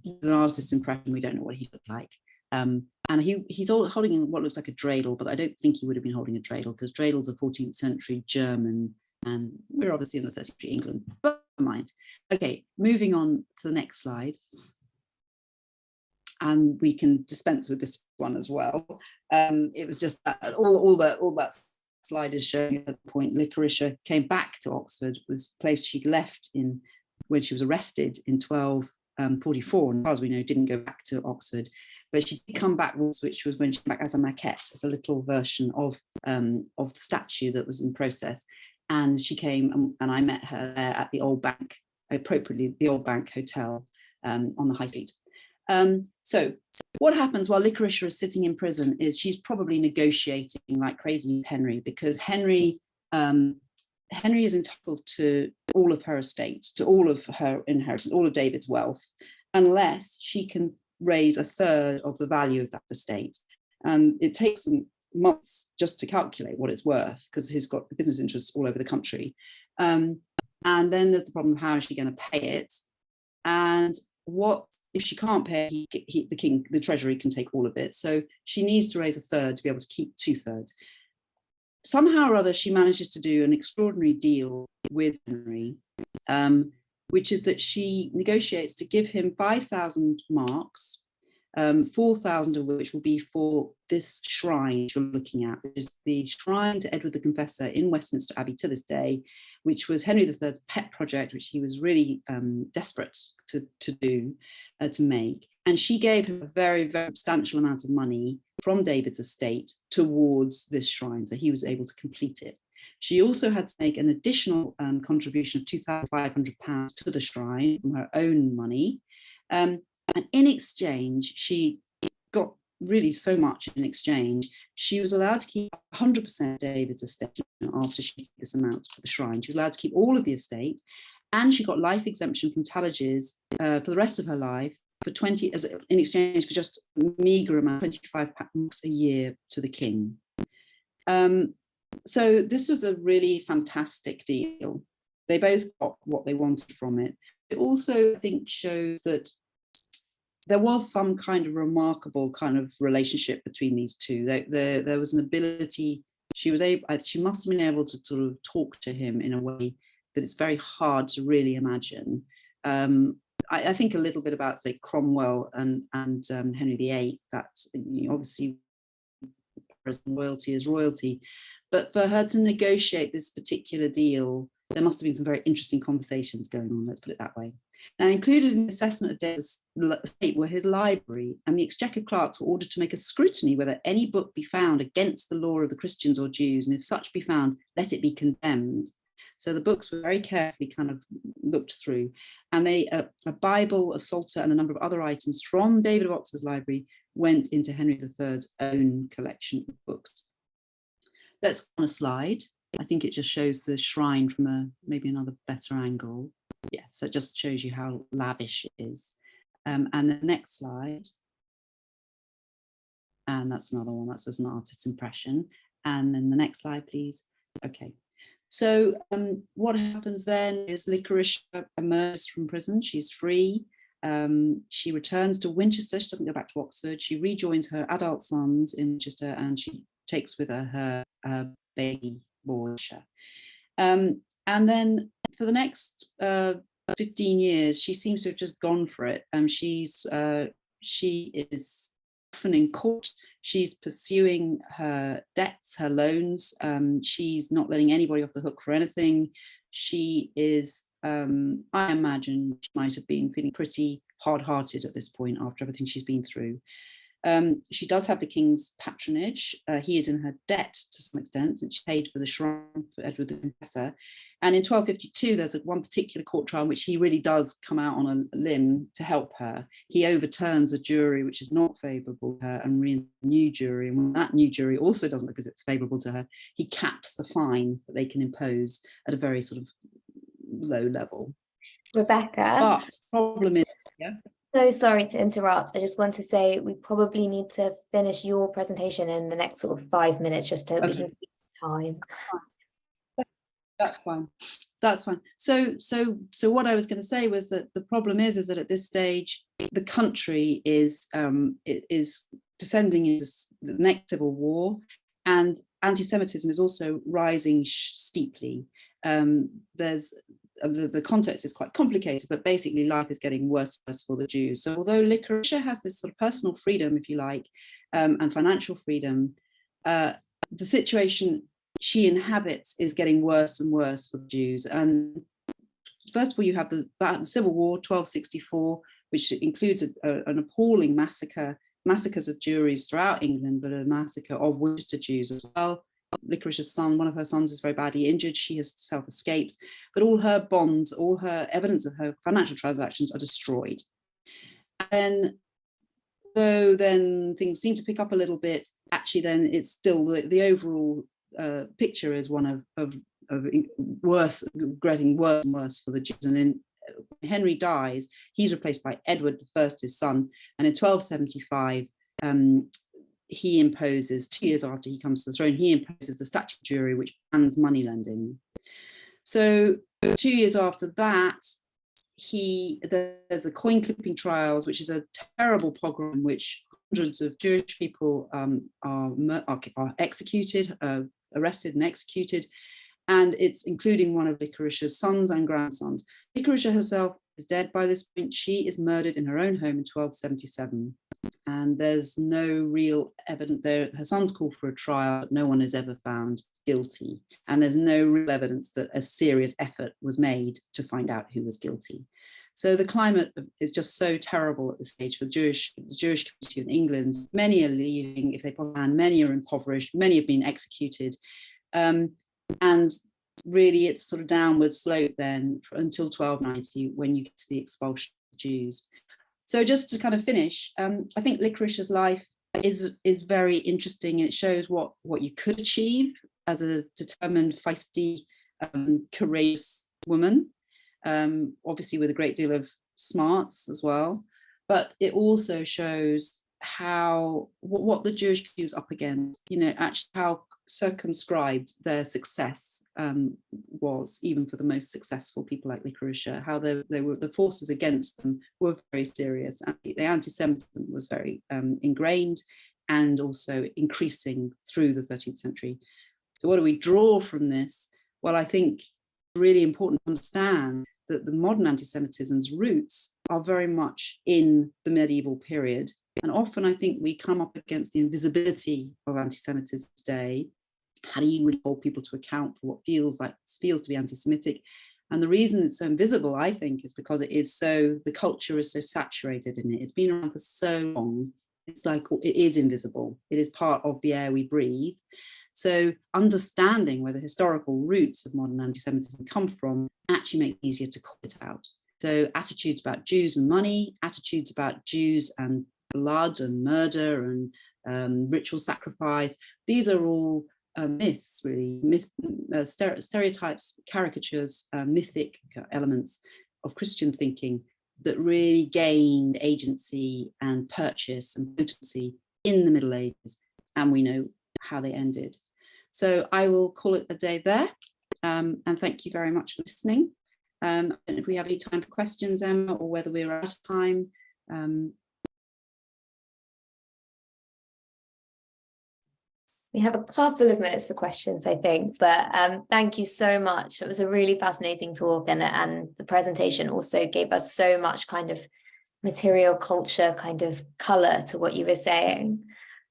He's an artist's impression, we don't know what he looked like. And he's holding what looks like a dreidel, but I don't think he would have been holding a dreidel, because dreidels are 14th century German, and we're obviously in the 13th century England, but never mind. Okay, moving on to the next slide. And we can dispense with this one as well. It was just that all that slide is showing at the point Licoricia came back to Oxford, was a place she'd left in when she was arrested in 1244, and as far as we know, didn't go back to Oxford, but she did come back, which was when she came back as a maquette, as a little version of the statue that was in process. And she came, and I met her there at the Old Bank, appropriately the Old Bank Hotel on the High Street. So what happens while Licoricia is sitting in prison is she's probably negotiating like crazy with Henry, because Henry is entitled to all of her estate, to all of her inheritance, all of David's wealth, unless she can raise a third of the value of that estate. And it takes them months just to calculate what it's worth, because he's got business interests all over the country. And then there's the problem of how is she going to pay it? And what if she can't pay, the treasury can take all of it. So she needs to raise a third to be able to keep 2/3. Somehow or other, she manages to do an extraordinary deal with Henry, which is that she negotiates to give him 5,000 marks 4,000 of which will be for this shrine you're looking at, which is the shrine to Edward the Confessor in Westminster Abbey to this day, which was Henry III's pet project, which he was really desperate to make. And she gave him a very, very substantial amount of money from David's estate towards this shrine, so he was able to complete it. She also had to make an additional contribution of £2,500 to the shrine from her own money. And in exchange, she got really so much in exchange. She was allowed to keep 100% of David's estate after she took this amount for the shrine. She was allowed to keep all of the estate, and she got life exemption from tallages for the rest of her life for in exchange for just a meagre amount, £25 a year to the king. So this was a really fantastic deal. They both got what they wanted from it. It also, I think, shows that there was some kind of remarkable kind of relationship between these two. There was an ability, she must have been able to sort of talk to him in a way that it's very hard to really imagine. I think a little bit about, say, Cromwell and Henry VIII, that obviously royalty is royalty, but for her to negotiate this particular deal, there must have been some very interesting conversations going on, let's put it that way. Now, included in the assessment of David's estate were his library, and the Exchequer clerks were ordered to make a scrutiny whether any book be found against the law of the Christians or Jews, and if such be found, let it be condemned. So the books were very carefully kind of looked through, and a Bible, a Psalter, and a number of other items from David of Oxford's library went into Henry III's own collection of books. Let's go on a slide. I think it just shows the shrine from maybe another better angle. Yeah, so it just shows you how lavish it is. And the next slide. And that's another one, that's as an artist's impression. And then the next slide, please. Okay. So what happens then is Licoricia emerges from prison. She's free. She returns to Winchester. She doesn't go back to Oxford. She rejoins her adult sons in Winchester, and she takes with her her baby boy. And then for the next 15 years, she seems to have just gone for it. She is often in court. She's pursuing her debts, her loans. She's not letting anybody off the hook for anything. She is, I imagine, she might have been feeling pretty hard-hearted at this point after everything she's been through. She does have the king's patronage. He is in her debt to some extent, since she paid for the shrine for Edward the Confessor. And in 1252, there's one particular court trial in which he really does come out on a limb to help her. He overturns a jury which is not favourable to her and reins a new jury. And when that new jury also doesn't look as if it's favourable to her, he caps the fine that they can impose at a very sort of low level. Rebecca. But the problem is, yeah. So sorry to interrupt. I just want to say we probably need to finish your presentation in the next sort of 5 minutes, just to we can keep time. That's fine. That's fine. So what I was going to say was that the problem is that at this stage the country is descending into the next civil war, and anti-Semitism is also rising steeply. There's the context is quite complicated, but basically life is getting worse and worse for the Jews. So although Licoricia has this sort of personal freedom, if you like, and financial freedom, the situation she inhabits is getting worse and worse for the Jews. And first of all, you have the Civil War, 1264, which includes an appalling massacres of Jewries throughout England, but a massacre of Winchester Jews as well. Licoricia's son, one of her sons, is very badly injured. She herself escapes, but all her bonds, all her evidence of her financial transactions are destroyed. And though then things seem to pick up a little bit, actually then it's still the overall picture is one of worse, getting worse and worse for the Jews. And then Henry dies, he's replaced by Edward I, his son, and in 1275 he imposes, 2 years after he comes to the throne, he imposes the statute of Jewry, which bans money lending. So 2 years after that, there's the coin clipping trials, which is a terrible pogrom in which hundreds of Jewish people are executed, arrested and executed, and it's including one of Licoricia's sons and grandsons. Licoricia herself is dead by this point. She is murdered in her own home in 1277. And there's no real evidence there. Her son's called for a trial, but no one is ever found guilty. And there's no real evidence that a serious effort was made to find out who was guilty. So the climate is just so terrible at this stage for the Jewish community in England. Many are leaving if they can, many are impoverished, many have been executed. And really it's sort of downward slope then until 1290 when you get to the expulsion of Jews. So just to kind of finish, I think Licoricia's life is very interesting. It shows what you could achieve as a determined, feisty, courageous woman, obviously with a great deal of smarts as well. But it also shows what the Jewish community was up against, actually how circumscribed their success was, even for the most successful people like Licoricia, how the forces against them were very serious. And the anti-Semitism was very ingrained and also increasing through the 13th century. So what do we draw from this? Well, I think it's really important to understand that the modern anti-Semitism's roots are very much in the medieval period. And often I think we come up against the invisibility of anti-Semitism today. How do you really hold people to account for what feels to be anti-Semitic? And the reason it's so invisible, I think, is because the culture is so saturated in it. It's been around for so long. It's like it is invisible. It is part of the air we breathe. So understanding where the historical roots of modern anti-Semitism come from actually makes it easier to call it out. So attitudes about Jews and money, attitudes about Jews and blood and murder and ritual sacrifice, these are all myths, really, stereotypes, caricatures, mythic elements of Christian thinking that really gained agency and purchase and potency in the Middle Ages, and we know how they ended. So I will call it a day there, and thank you very much for listening. And if we have any time for questions, Emma, or whether we're out of time. We have a couple of minutes for questions, I think, but thank you so much. It was a really fascinating talk, and the presentation also gave us so much kind of material culture kind of color to what you were saying.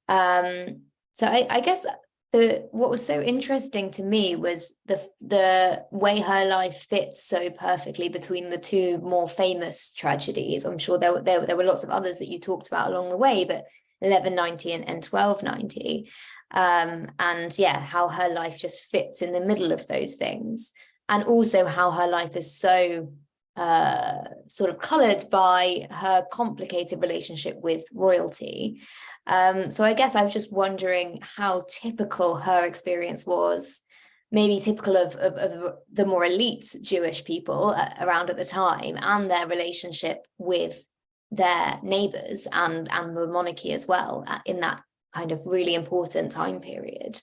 So I guess what was so interesting to me was the way her life fits so perfectly between the two more famous tragedies. I'm sure there were lots of others that you talked about along the way, but 1190 and 1290. And yeah, how her life just fits in the middle of those things. And also how her life is so sort of coloured by her complicated relationship with royalty. So I guess I was just wondering how typical her experience was, maybe typical of the more elite Jewish people around at the time, and their relationship with their neighbours and the monarchy as well in that kind of really important time period.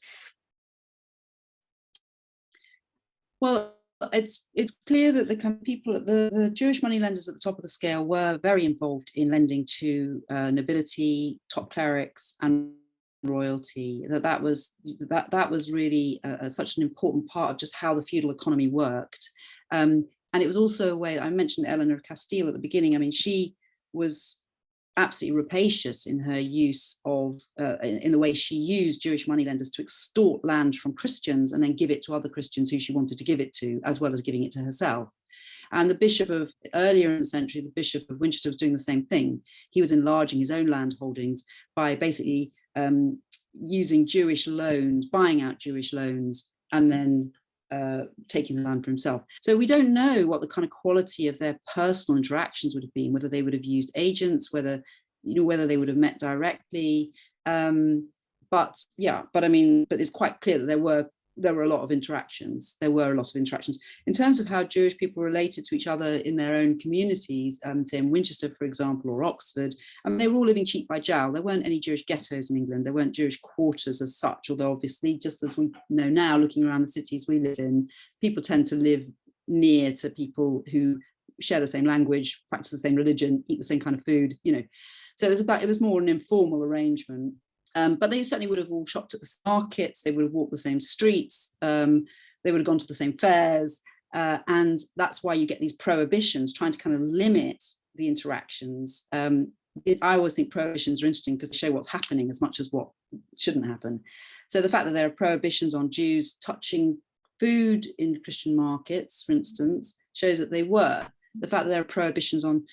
Well, it's clear that the Jewish moneylenders at the top of the scale were very involved in lending to nobility, top clerics, and royalty. That was really such an important part of just how the feudal economy worked. And it was also a way, I mentioned Eleanor of Castile at the beginning. I mean, she was absolutely rapacious in her use of, in the way she used Jewish moneylenders to extort land from Christians and then give it to other Christians who she wanted to give it to, as well as giving it to herself. And the bishop of, earlier in the century, the Bishop of Winchester was doing the same thing. He was enlarging his own land holdings by basically using Jewish loans, buying out Jewish loans, and then taking the land for himself. So we don't know what the kind of quality of their personal interactions would have been, whether they would have used agents, whether they would have met directly. But it's quite clear that there were a lot of interactions. In terms of how Jewish people related to each other in their own communities, say in Winchester, for example, or Oxford, they were all living cheek by jowl. There weren't any Jewish ghettos in England. There weren't Jewish quarters as such, although obviously, just as we know now, looking around the cities we live in, people tend to live near to people who share the same language, practice the same religion, eat the same kind of food, So it was more an informal arrangement. But they certainly would have all shopped at the markets, they would have walked the same streets, they would have gone to the same fairs, and that's why you get these prohibitions trying to kind of limit the interactions, I always think prohibitions are interesting because they show what's happening as much as what shouldn't happen. So the fact that there are prohibitions on Jews touching food in Christian markets, for instance, shows that they were. The fact that there are prohibitions on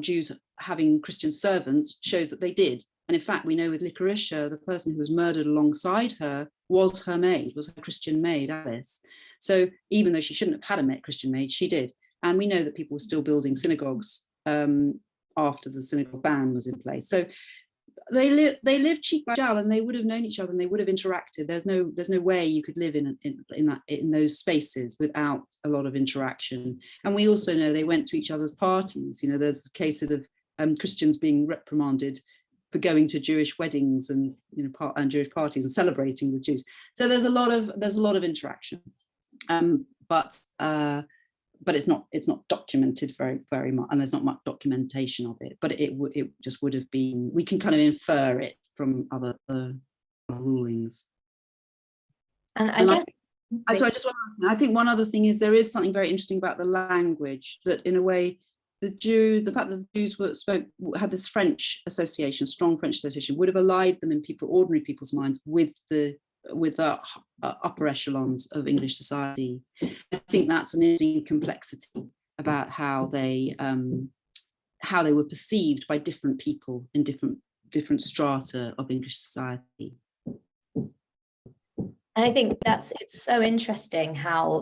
Jews having Christian servants shows that they did. And in fact, we know with Licoricia, the person who was murdered alongside her was her maid, was her Christian maid, Alice. So even though she shouldn't have had a Christian maid, she did. And we know that people were still building synagogues after the synagogue ban was in place. So they lived cheek by jowl, and they would have known each other, and they would have interacted. There's no way you could live in those spaces without a lot of interaction. And we also know they went to each other's parties. You know, there's cases of Christians being reprimanded for going to Jewish weddings and and Jewish parties and celebrating with Jews. So there's a lot of interaction, but it's not documented very much, and there's not much documentation of it. But it just would have been. We can kind of infer it from other rulings. And I guess. I think one other thing is there is something very interesting about the language, that in a way the fact that the Jews had this French association, strong French association, would have allied them in ordinary people's minds with the upper echelons of English society. I think that's an interesting complexity about how they were perceived by different people in different strata of English society. And I think it's so interesting how,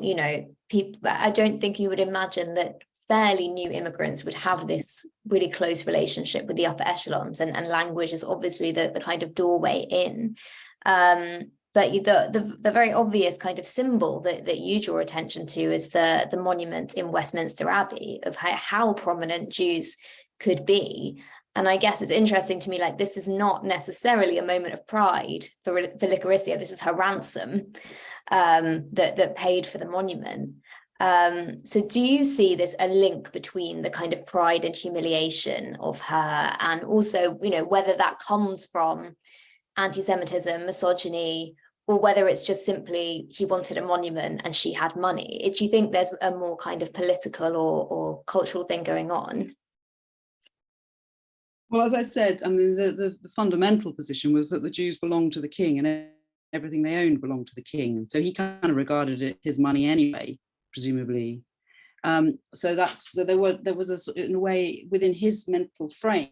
people, I don't think you would imagine that fairly new immigrants would have this really close relationship with the upper echelons, and language is obviously the kind of doorway in. But the very obvious kind of symbol that you draw attention to is the monument in Westminster Abbey of how prominent Jews could be. And I guess it's interesting to me, like, this is not necessarily a moment of pride for Licoricia. This is her ransom that paid for the monument. So do you see this a link between the kind of pride and humiliation of her, and also, whether that comes from antisemitism, misogyny, or whether it's just simply he wanted a monument and she had money? Do you think there's a more kind of political or cultural thing going on? Well, as I said, I mean, the fundamental position was that the Jews belonged to the king, and everything they owned belonged to the king. And so he kind of regarded it his money anyway, presumably. So there was in a way within his mental frame.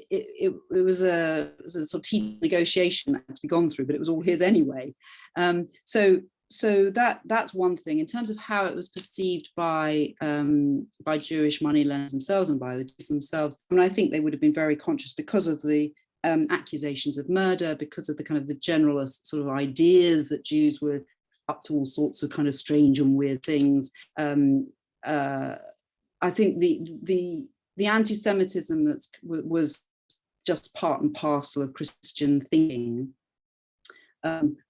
It was a sort of negotiation that had to be gone through, but it was all his anyway. So that's one thing. In terms of how it was perceived by Jewish moneylenders themselves and by the Jews themselves, I mean, I think they would have been very conscious because of the accusations of murder, because of the kind of the generalist sort of ideas that Jews were up to all sorts of kind of strange and weird things. I think the anti-Semitism that was just part and parcel of Christian thinking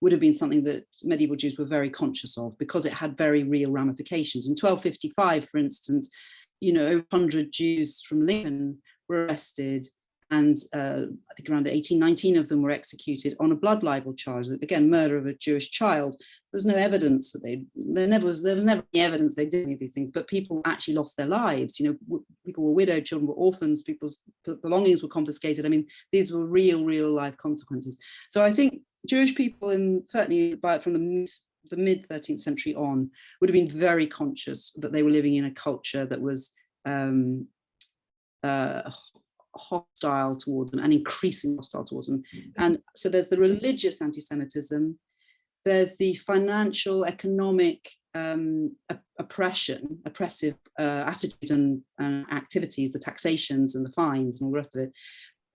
would have been something that medieval Jews were very conscious of, because it had very real ramifications. In 1255, for instance, 100 Jews from Lincoln were arrested, and I think around 19 of them were executed on a blood libel charge. Again, murder of a Jewish child. There was no evidence that there was never any evidence they did any of these things, but people actually lost their lives. People were widowed, children were orphans, people's belongings were confiscated. I mean, these were real life consequences. So I think Jewish people, and certainly from the mid 13th century on, would have been very conscious that they were living in a culture that was hostile towards them, and increasingly hostile towards them. And so there's the religious anti-Semitism, there's the financial, economic oppressive attitudes and activities, the taxations and the fines and all the rest of it,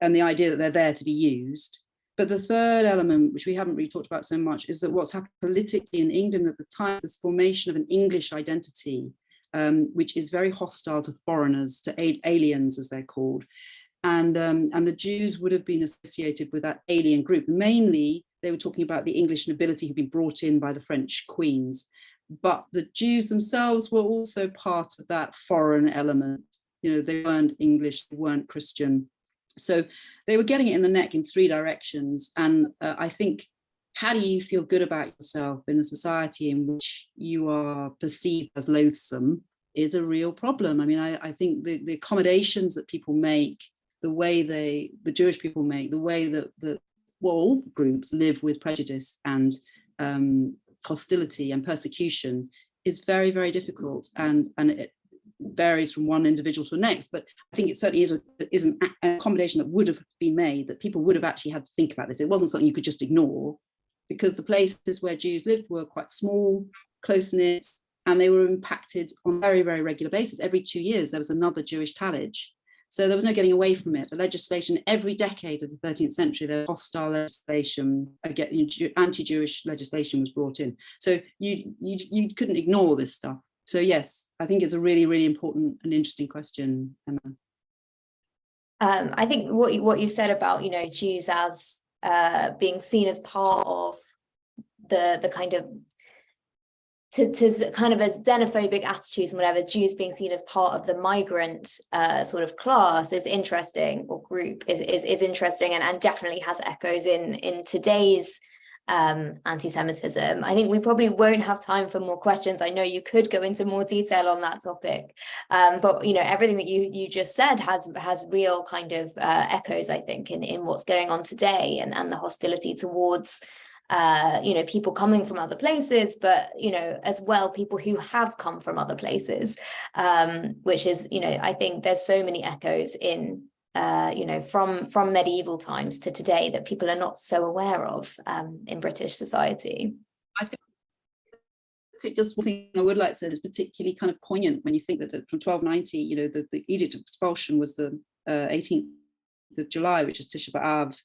and the idea that they're there to be used. But the third element, which we haven't really talked about so much, is that what's happened politically in England at the time is this formation of an English identity, which is very hostile to foreigners, to aliens, as they're called. And the Jews would have been associated with that alien group. Mainly, they were talking about the English nobility who'd been brought in by the French queens. But the Jews themselves were also part of that foreign element. They weren't English, they weren't Christian. So they were getting it in the neck in three directions. And I think, how do you feel good about yourself in a society in which you are perceived as loathsome, is a real problem. I mean, I think the accommodations that people make, the way the Jewish people make, the way that all groups live with prejudice and hostility and persecution is very, very difficult, and it varies from one individual to the next. But I think it certainly is an accommodation that would have been made, that people would have actually had to think about this. It wasn't something you could just ignore, because the places where Jews lived were quite small, close-knit, and they were impacted on a very, very regular basis. Every 2 years, there was another Jewish tallage. So there was no getting away from it. The legislation, every decade of the 13th century, there was hostile legislation, anti-Jewish legislation was brought in. So you couldn't ignore this stuff. So yes, I think it's a really, really important and interesting question, Emma. I think what you said about, Jews as being seen as part of the kind of to kind of as xenophobic attitudes and whatever, Jews being seen as part of the migrant sort of class is interesting, or group is interesting, and definitely has echoes in today's anti-Semitism. I think we probably won't have time for more questions. I know you could go into more detail on that topic, but everything that you just said has real kind of echoes, I think, in what's going on today, and the hostility towards people coming from other places, but as well people who have come from other places, which is I think there's so many echoes in from medieval times to today that people are not so aware of in British society. I think just one thing I would like to say is particularly kind of poignant when you think that from 1290, the Edict of Expulsion was the 18th of July, which is Tisha B'Av.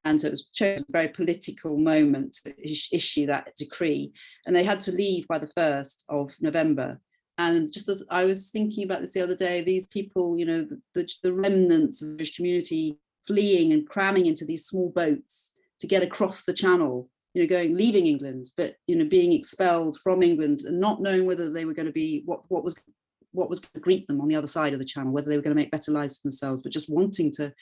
And so it was a very political moment to issue that decree. And they had to leave by the 1st of November. And I was thinking about this the other day, these people, the remnants of the British community fleeing and cramming into these small boats to get across the channel, leaving England, but, being expelled from England and not knowing whether they were going to be, what was going to greet them on the other side of the channel, whether they were going to make better lives for themselves, but just wanting to,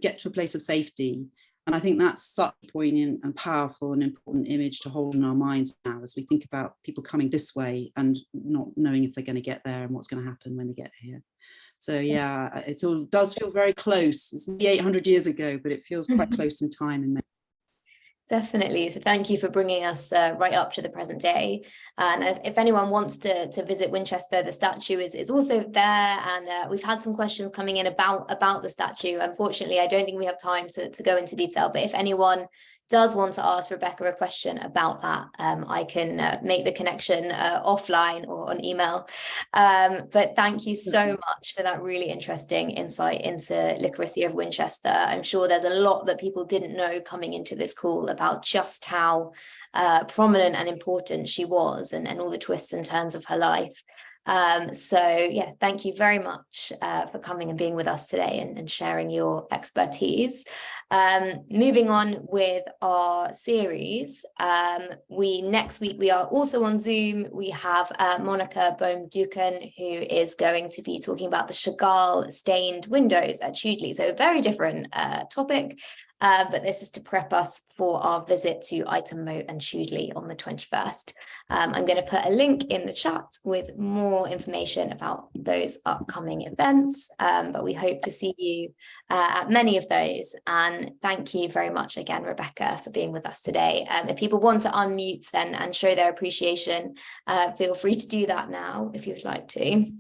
get to a place of safety. And I think that's such a poignant and powerful and important image to hold in our minds now as we think about people coming this way and not knowing if they're going to get there and what's going to happen when they get here. So yeah, it all does feel very close. It's maybe 800 years ago, but it feels quite close in time in many. Definitely. So thank you for bringing us right up to the present day. And if anyone wants to visit Winchester, the statue is also there. And we've had some questions coming in about the statue. Unfortunately, I don't think we have time to go into detail. But if anyone does want to ask Rebecca a question about that, I can make the connection offline or on email. But thank you so much for that really interesting insight into Licoricia of Winchester. I'm sure there's a lot that people didn't know coming into this call about just how prominent and important she was, and all the twists and turns of her life. So yeah, thank you very much for coming and being with us today and sharing your expertise. Moving on with our series, next week we are also on Zoom. We have Monica Bohm-Dukan, who is going to be talking about the Chagall stained windows at Chudley. So a very different topic. But this is to prep us for our visit to Ightham Moat and Chudley on the 21st. I'm going to put a link in the chat with more information about those upcoming events, but we hope to see you at many of those. And thank you very much again, Rebecca, for being with us today. If people want to unmute and show their appreciation, feel free to do that now if you'd like to.